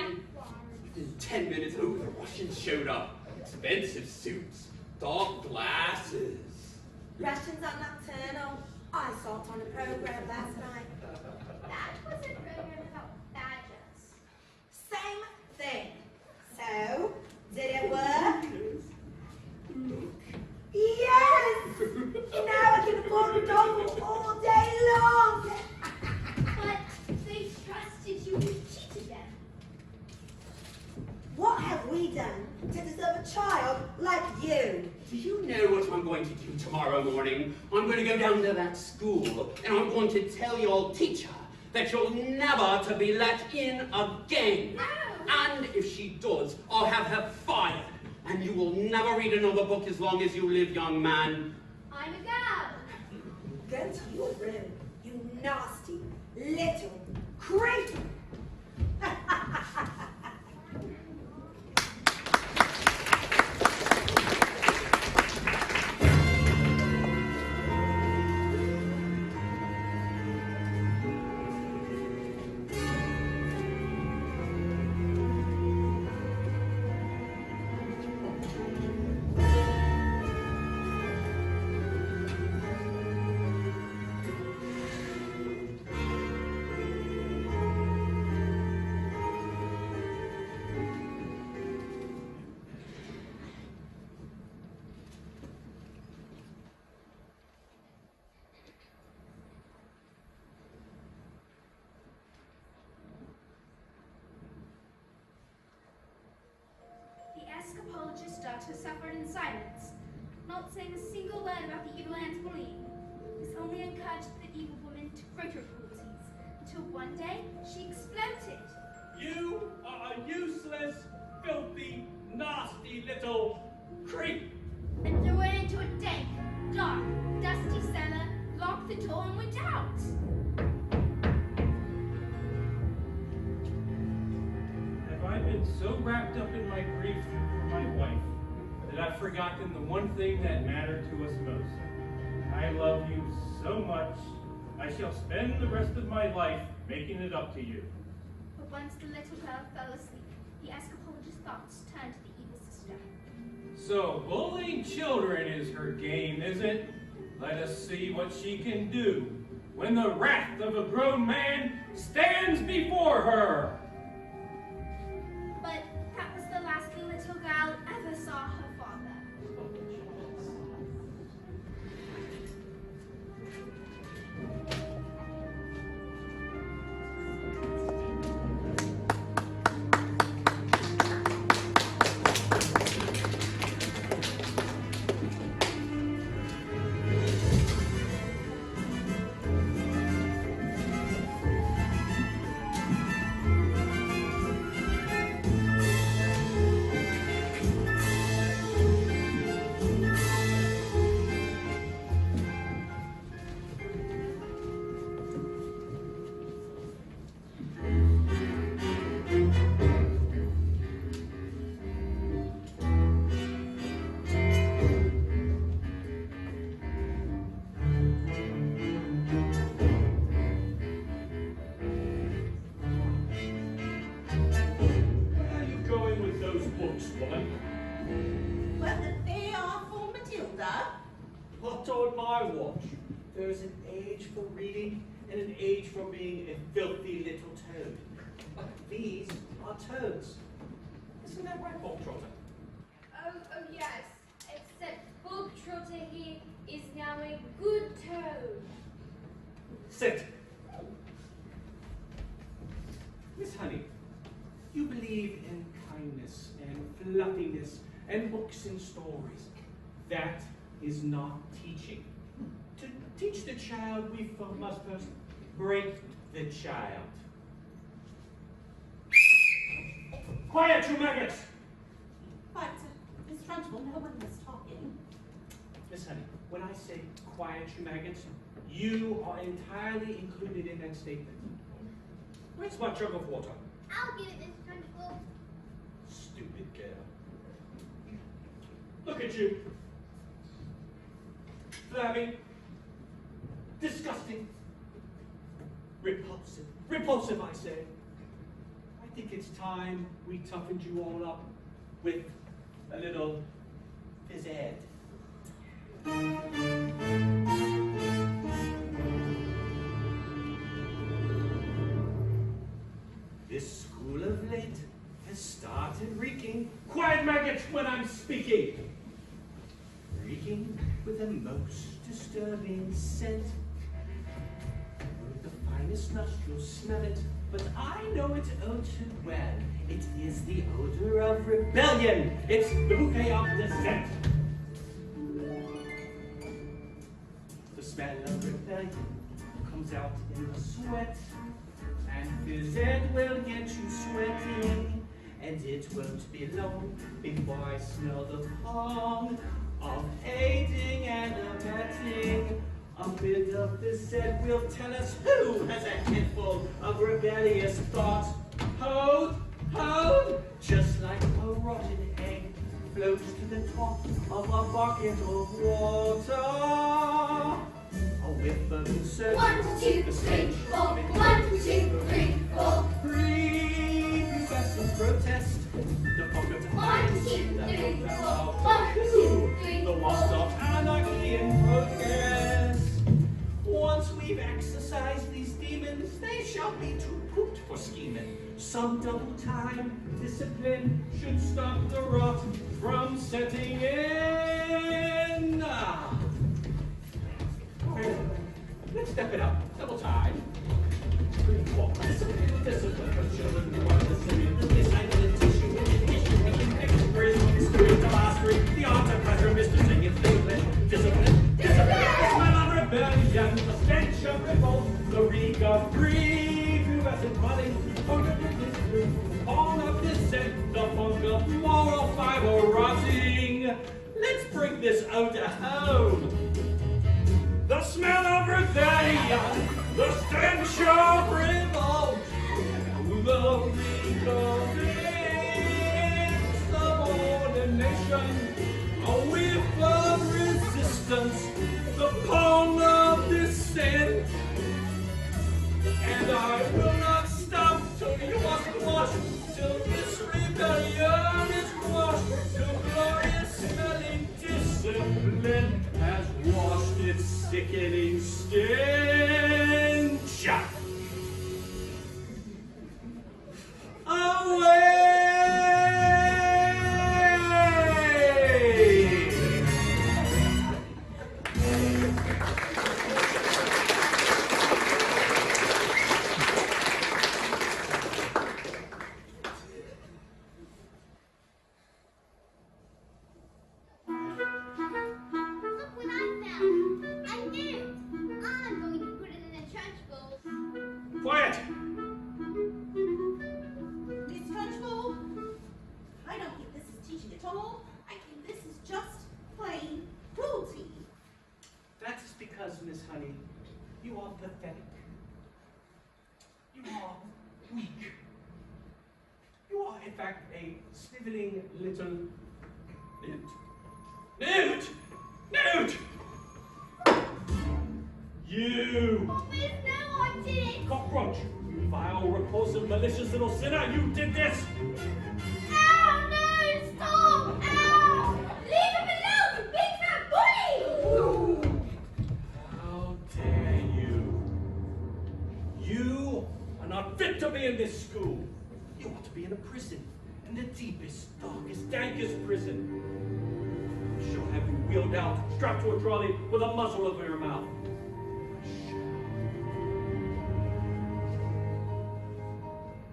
Within 10 minutes, the Russians showed up. Expensive suits, dark glasses.
Russians are nocturnal. I saw it on a program last night.
That was a program about badgers.
Same thing. So, did it work? Yes! Now I can afford a dog all day long.
But they trusted you, you cheated them.
What have we done to deserve a child like you?
Do you know what I'm going to do tomorrow morning? I'm going to go down to that school and I'm going to tell your teacher that you're never to be let in again. And if she does, I'll have her fired. And you will never read another book as long as you live, young man.
I'm a girl.
Go to your room, you nasty little creep.
Escapologist's daughter suffered in silence, not saying a single word about the evil aunt's bullying. This only encouraged the evil woman to greater cruelties, until one day she exploded.
You are a useless, filthy, nasty little creep.
And threw her into a dank, dark, dusty cellar, locked the door and went out.
Have I been so wrapped up in my grief for my wife that I've forgotten the one thing that mattered to us most? I love you so much, I shall spend the rest of my life making it up to you.
But once the little girl fell asleep, the escapologist's thoughts turned to the evil sister.
So bullying children is her game, is it? Let us see what she can do when the wrath of a grown man stands before her.
But that was the last the little girl ever saw her father.
Where are you going with those books, woman?
Well, they are for Matilda.
What's on my watch? There is an age for reading and an age for being a filthy little toad. These are toads. Isn't that right, Bob Trotter?
Oh yes, except Bob Trotter here is now a good toad.
Sit. Miss Honey, you believe in kindness and fluffiness and books and stories. That is not teaching. To teach the child, we must first break the child. Quiet, you maggots!
But, Miss Trunchbull, no one was talking.
Miss Honey, when I say quiet, you maggots, you are entirely included in that statement. Where's my jug of water?
I'll get it, Miss Trunchbull.
Stupid girl. Look at you. Flabby. Disgusting. Repulsive. Repulsive, I say. I think it's time we toughened you all up with a little phys ed. This school of late has started reeking. Quiet, maggots, when I'm speaking. Reeking with a most disturbing scent. With the finest nostrils smell it, but I know it oh too well. It is the odor of rebellion. It's the bouquet of dissent. The smell of rebellion comes out in the sweat. And phys ed will get you sweating, and it won't be long before I smell the pong of aiding and abetting. A bit of phys ed will tell us who has a head full of rebellious thought. Hold, hold, just like a rotten egg floats to the top of a bucket of water. A whiff of insurgence.
1, 2, 3, 4. 1, 2, 3, 4.
Prepubescent protest. The pocket of
1, 2, 3, 4. 1, 2, 3,
the
4.
wasp of anarchy in progress. Once we've exorcised these demons, they shall be too pooped for scheming. Some double time discipline should stop the rot from setting in. Let's step it up. Double time. Discipline, discipline for children who are the city. The misguided tissue, issue, making expiration, history, the mastery, the art of pleasure, mistressing, discipline, discipline, discipline. The smell of rebellion, the stench of revolt, the reek of prepubescent budding, funk of history, all of dissent, the funk of moral fiber rotting. Let's bring this odor home. The smell of rebellion, the stench of revolt, the reek of insubordination, a whiff of resistance, the pong of dissent. And I will not stop till you are squashed, till this rebellion is quashed, till glorious smelling discipline has washed its sickening stench away.
Look what I found. I knew it. I'm going to put it in a Trunchbull.
Quiet!
Miss Trunchbull, I don't think this is teaching at all. I think this is just plain cruelty.
That is because, Miss Honey, you are pathetic. You are weak. You are, in fact, a sniveling little newt. Newt! Newt! You!
Oh, Miss, no, I didn't.
Cockroach! You vile, repulsive, malicious little sinner! You did this!
Ow, no, stop! Ow! Leave him alone, you big fat bully!
How dare you? You are not fit to be in this school. You ought to be in a prison, in the deepest, darkest, dankest prison. I shall have you wheeled out, strapped to a trolley with a muzzle over your mouth.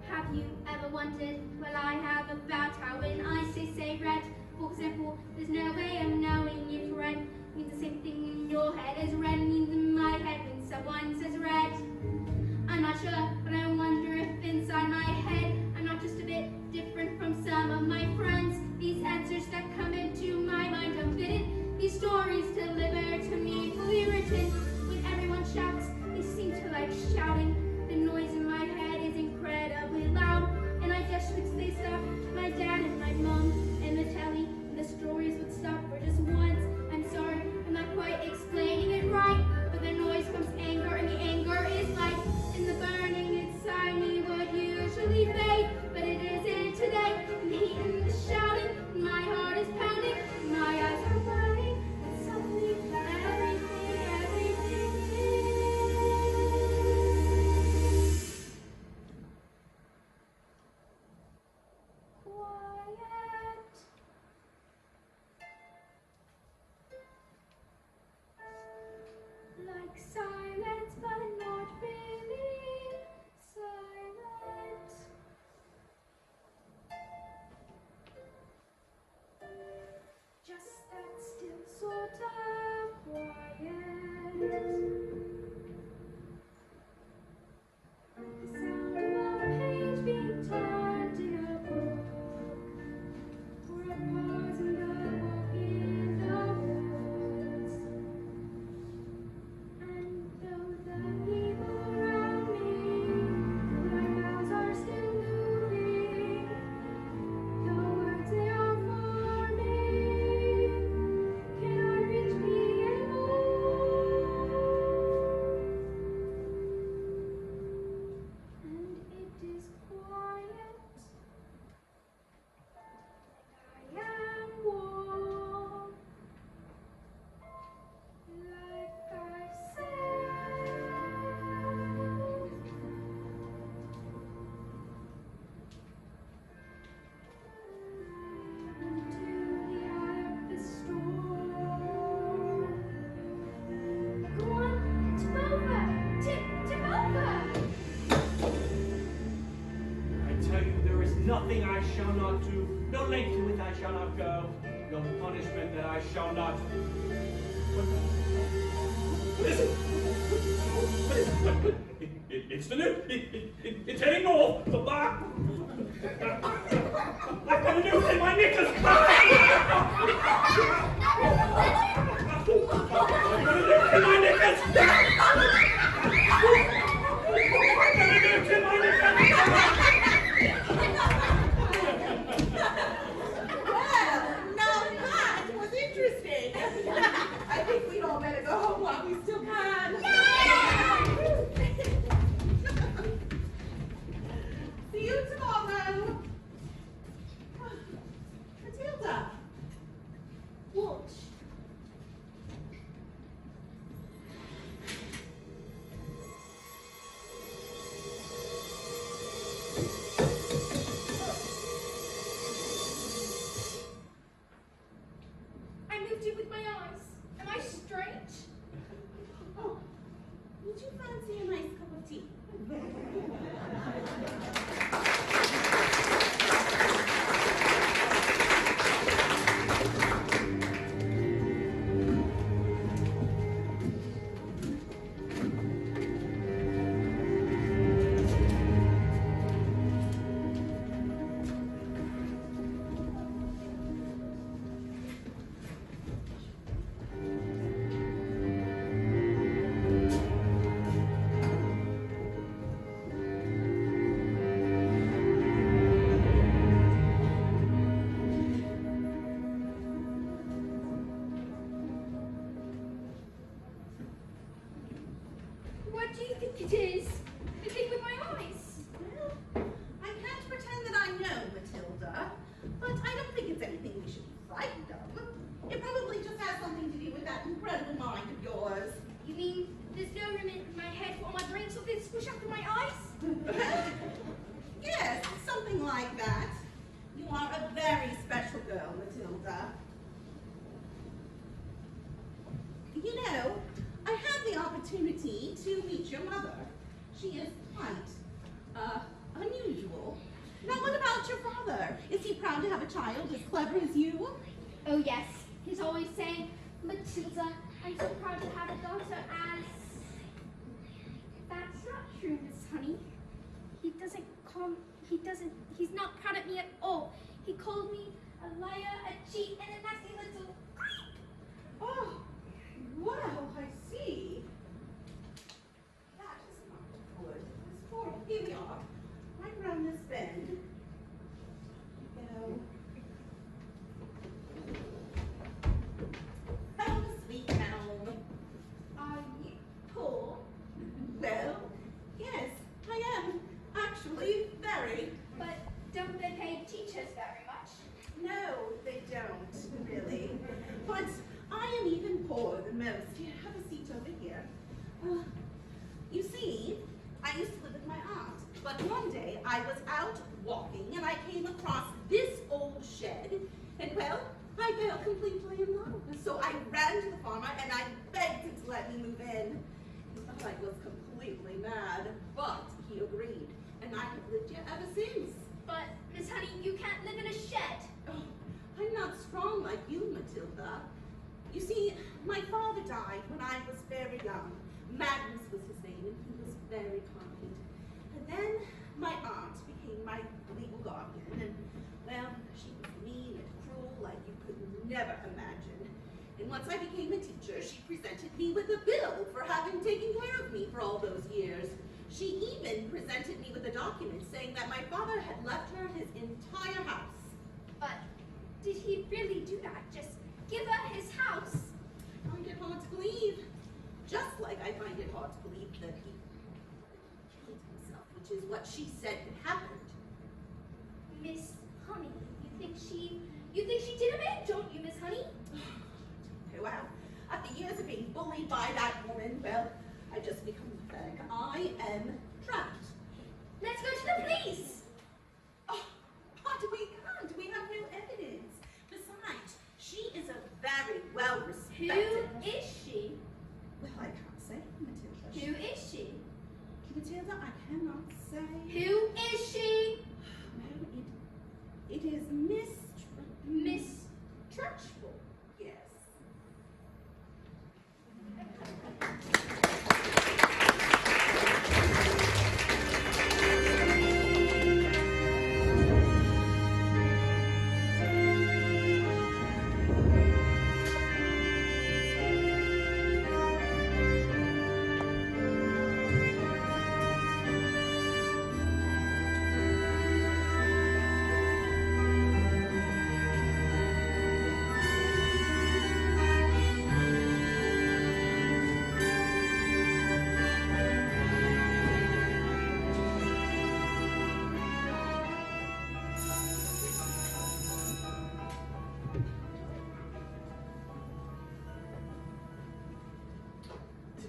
Have you ever wondered, well I have, about how when I say red, for example, there's no way of knowing if red means the same thing in your head as red means in my head when someone says red. I'm not sure, but I wonder if inside my head I'm not just a bit different from some of my friends. These answers that come into my mind don't fit it. These stories delivered to me fully written. When everyone shouts, they seem to like shouting. The noise in my head is incredibly loud, and I just wish they stopped. My dad and my mom and the telly and the stories would stop for just once. I'm sorry, I'm not quite explaining it right, but the noise comes anger, and the anger is light, and the burning inside me would usually fade, but it isn't today. And the heat and the shouting, and my heart is pounding, and my eyes are burning, and suddenly everything is quiet. Like silence, but not really silent. Just that still sort of quiet. The sound of a page being turned in a book, or a pause in the walk in the woods. And though the people around me, my mouths are still moving, the words they are forming cannot reach me anymore. And it is quiet, and I am warm. Like I said, into the eye of the storm. Go on, tip over, tip over.
I tell you, there is nothing I shall not do, no length to which I shall not go, no punishment that I shall not. What is it? What is it? It's the new. It's heading north. The black. I've got a noose in my knickers. I've got a noose in my knickers. I've got a noose in my knickers.
Well, now that was interesting. I think we'd all better go home while we still can. See you tomorrow. Matilda.
What? I moved you with my eyes. Am I strange?
Oh, would you fancy a nice cup of tea?
What do you think it is? The thing with my eyes?
Well, I can't pretend that I know, Matilda, but I don't think it's anything we should be frightened of. It probably just has something to do with that incredible mind of yours.
You mean there's no room in my head for all my brain cells to squish after my eyes?
Yes, something like that. You are a very special girl, Matilda. You know, I had the opportunity to meet your mother. She is quite, unusual. Now, what about your father? Is he proud to have a child as clever as you?
Oh yes, he's always saying, Matilda, I'm so proud to have a daughter as... That's not true, Miss Honey. He's not proud of me at all. He called me a liar, a cheat, and a nasty little creep.
Oh, wow, I see. That is not good. It's horrible. Here we are, right around this bend. Go. Home, sweet home. Are you poor? Well, yes, I am. Actually, very.
But don't they pay teachers very much?
No, they don't, really. But I am even poorer than most. Here, have a seat over here. You see, I used to live with my aunt, but one day I was out walking and I came across this old shed, and well, I fell completely in love. So I ran to the farmer and I begged him to let me move in. He thought I was completely mad, but he agreed, and I have lived here ever since.
But, Miss Honey, you can't live in a shed.
Oh, I'm not strong like you, Matilda. You see, my father died when I was very young. Magnus was his name, and he was very kind. And then my aunt became my legal guardian, and, well, she was mean and cruel like you could never imagine. And once I became a teacher, she presented me with a bill for having taken care of me for all those years. She even presented me with a document saying that my father had left her his entire house.
But did he really do that? Just give her his house?
I find it hard to believe. Just like I find it hard to believe that he killed himself, which is what she said had happened.
Miss Honey, you think she did him in, don't you, Miss Honey?
Okay, well, after years of being bullied by that woman, well, I just become pathetic. I am trapped.
Let's go to the police.
Oh, but we can't. We have no evidence. Besides, she is a very well-respected...
Who is she?
Well, I can't say, Matilda.
Who is she?
Matilda, I cannot say.
Who is she?
No, it is Miss...
Miss Trunchbull.
Yes.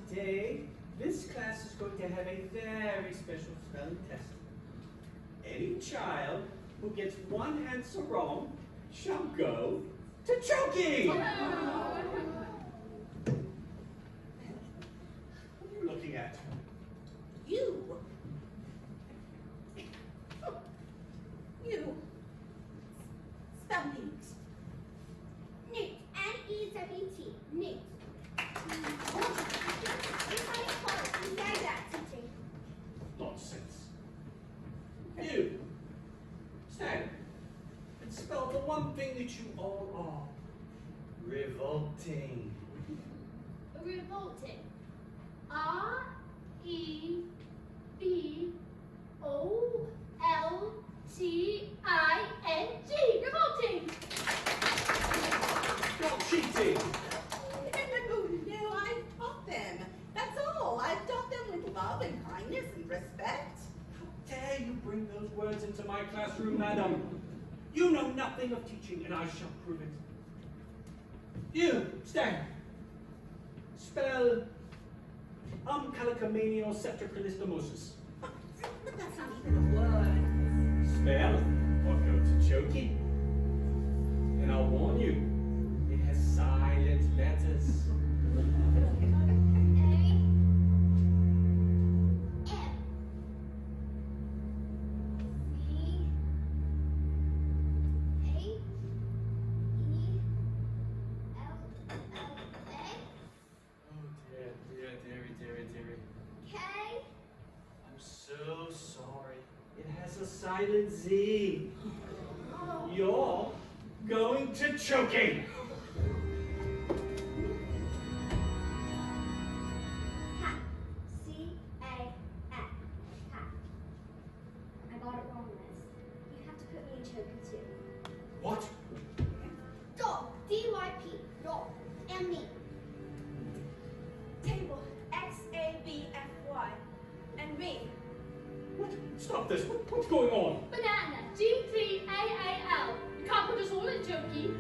Today, this class is going to have a very special spelling test. Any child who gets one answer wrong shall go to choking. What are you looking at?
You. You. Spell neat.
Newt. N-E-W-T. Newt.
Nonsense. You. Stand. And spell the one thing that you all are. Revolting.
Revolting. R-E-V-O-L-T-I-N-G. Revolting.
You're cheating.
No, I've taught them. That's all. I've taught them with love and kindness and respect.
How dare you bring those words into my classroom, madam? You know nothing of teaching, and I shall prove it. You, stand. Spell calicomania septicalistomosis.
But that's not even a word.
Spell or go to choking. And I'll warn you, it has silent letters. silent Z. You're going to choking.
Hat. C-A-F. Hat. I got it wrong, miss. You have to put me in choker too.
What?
Dog, D-Y-P, dog, and me.
Table, X-A-B-F-Y. And me.
What? Stop this. What's going on?
Banana, G-T-A-A-L. You can't put us all in jokey.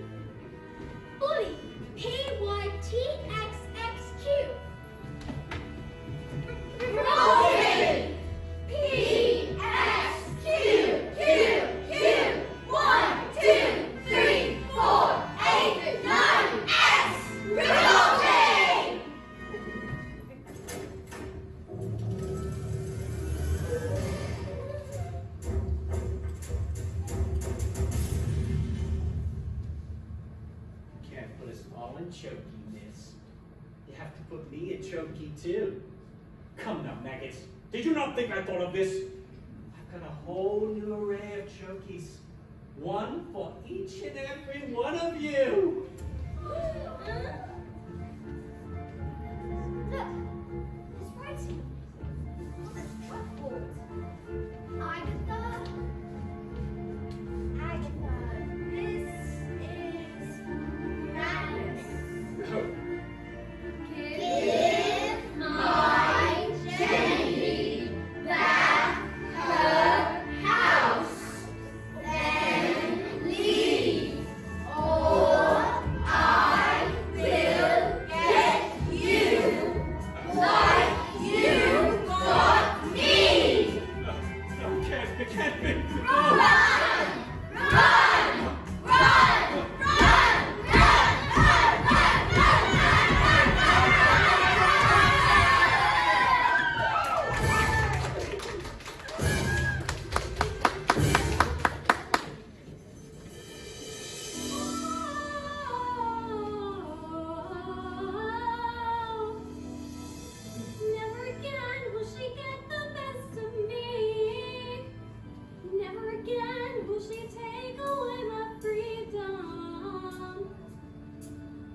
Bully. P-Y-T-X-X-Q.
Revolting!
P-X-Q-Q-Q. 1, 2, 3, 4, 8, 9, S. Revolting!
Can't put us all in chokey, miss. You have to put me in chokey too. Come now, maggots. Did you not think I thought of this? I've got a whole new array of chokies. One for each and every one of you.
Look, it's writing on the chalkboard. Agatha, this is madness. Give my Jenny back her house, then leave, or I will get you like you got me.
No, it can't be.
Run! Run! Run! Run! Never again will she get the best of me. Never again will she take away my freedom.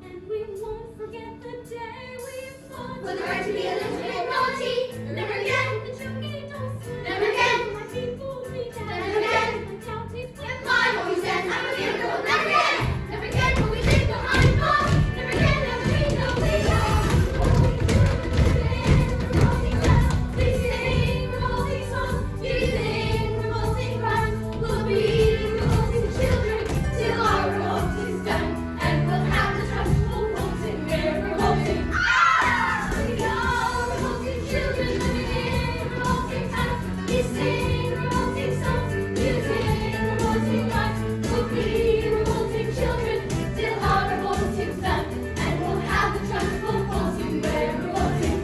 And we won't forget the day we fought for the right to be a little bit naughty. Never again the joking don't say. Never again my people read that. Never again my counties get mine. What we said, I'm a miracle. Never again. Never again will we leave behind bars. Never again never we know we are. We sing revolting songs. We sing revolting rhymes. We'll be revolting children till our revolt is done. And we'll have the trustful revolting. We're revolting. We are revolting children living in revolting times. We sing revolting songs. We sing revolting rhymes. We'll be revolting children till our revolt is done. And we'll have the trustful revolting. We're revolting.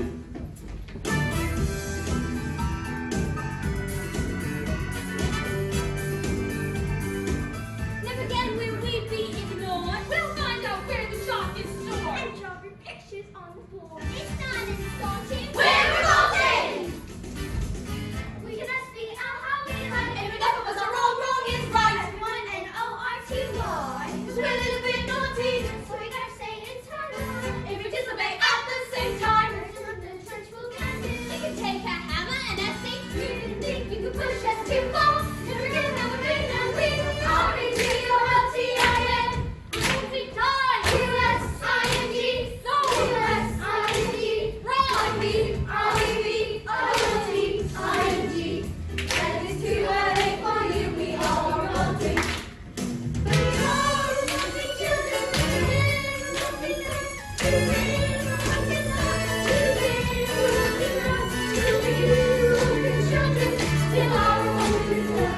Never again will we be ignored. We'll find out where the shark is stored. And drop your pictures on the floor.
It's not insulting.
We're revolting!
We can just be out how we like.
If enough of us are wrong, wrong is right.
Everyone and O-R-T-Y.
'Cause we're a little bit naughty.
So we gotta say it's time.
If we disobey at the same time.
There's nothing the church will can do.
You can take a hammer and a stick. You can think you can push us too far. Never again have a ring and we R-E-G-O-L-T-I-N. Revolting time. U-S-I-N-G. So U-S-I-N-G. R-I-V. R-E-V. O-L-T-I-N-G. That is too early for you. We are revolting. But we are revolting children. Living in revolting times. Living in revolting times. Living in revolting times. Living in revolting children. Till our revolt is done.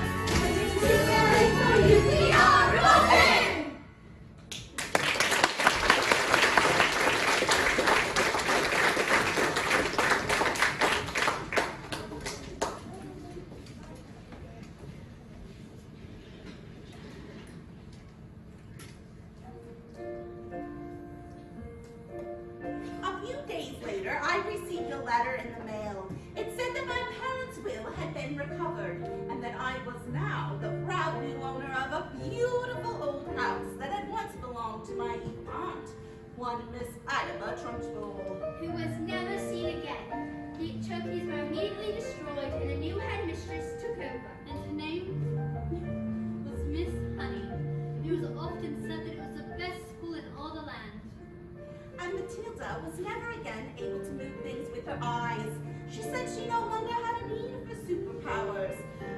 her eyes. She said she no longer had a need for superpowers,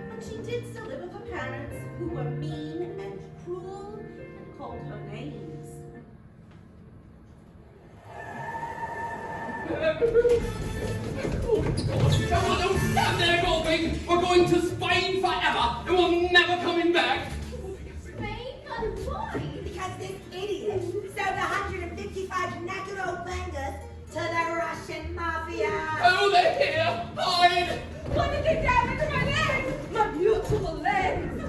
but she did still live with her parents, who were mean and cruel and called her names.
Oh, God, don't stand there gulping. We're going to Spain forever, and we're never coming back.
Spain? But why?
Because this idiot sold 155 natural bangers to the Russian mafia.
Oh, they're here. Hide.
What did they damage to my legs? My beautiful legs!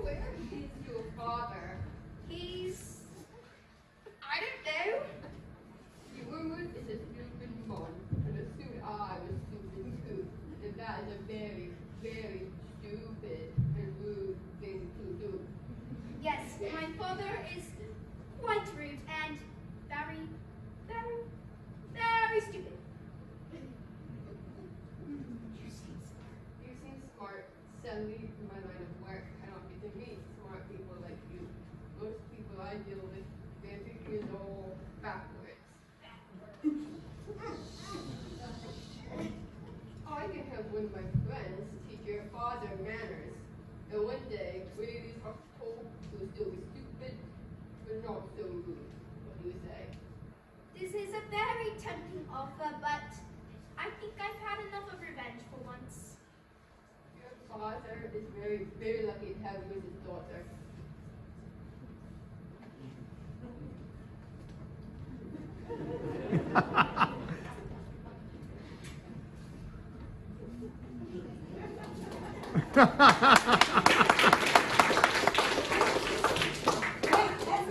Where is your father?
He's... I don't know.
The woman is a stupid mon, and assume I was stupid too. And that is a very, very stupid and rude thing to do.
Yes, my father is quite rude and very, very, very stupid.
You seem smart. Sadly, my line of work cannot be to meet smart people like you. Most people I deal with, their thinking is all backwards. I can have one of my friends teach your father manners. And one day, ladies are told to still be stupid, but not so rude. What do you say?
This is a very tempting offer, but I think I've had enough of revenge for once.
Your father is very, very lucky to have you as his daughter.
Let's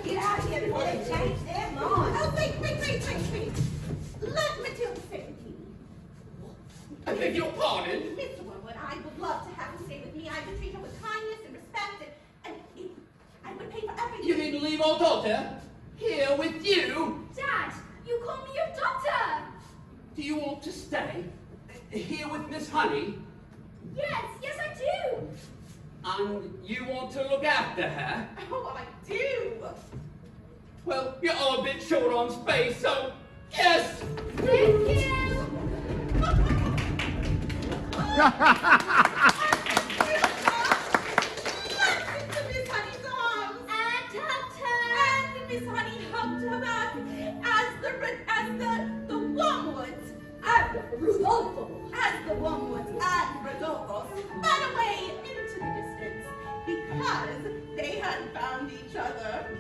get out of here before they change their mind.
Oh, wait. Let Matilda stay with me.
I beg your pardon.
Mr. Wormwood, I would love to have her stay with me. I would treat her with kindness and respect, and I would pay for everything.
You mean leave our daughter here with you?
Dad, you call me your daughter!
Do you want to stay here with Miss Honey?
Yes, I do!
And you want to look after her?
Oh, I do.
Well, you're all a bit short on space, so yes!
Thank you!
Into Miss Honey's arms.
And hugged her!
And Miss Honey hugged her back as the Wormwoods and Rodolfo sped away into the distance because they had found each other.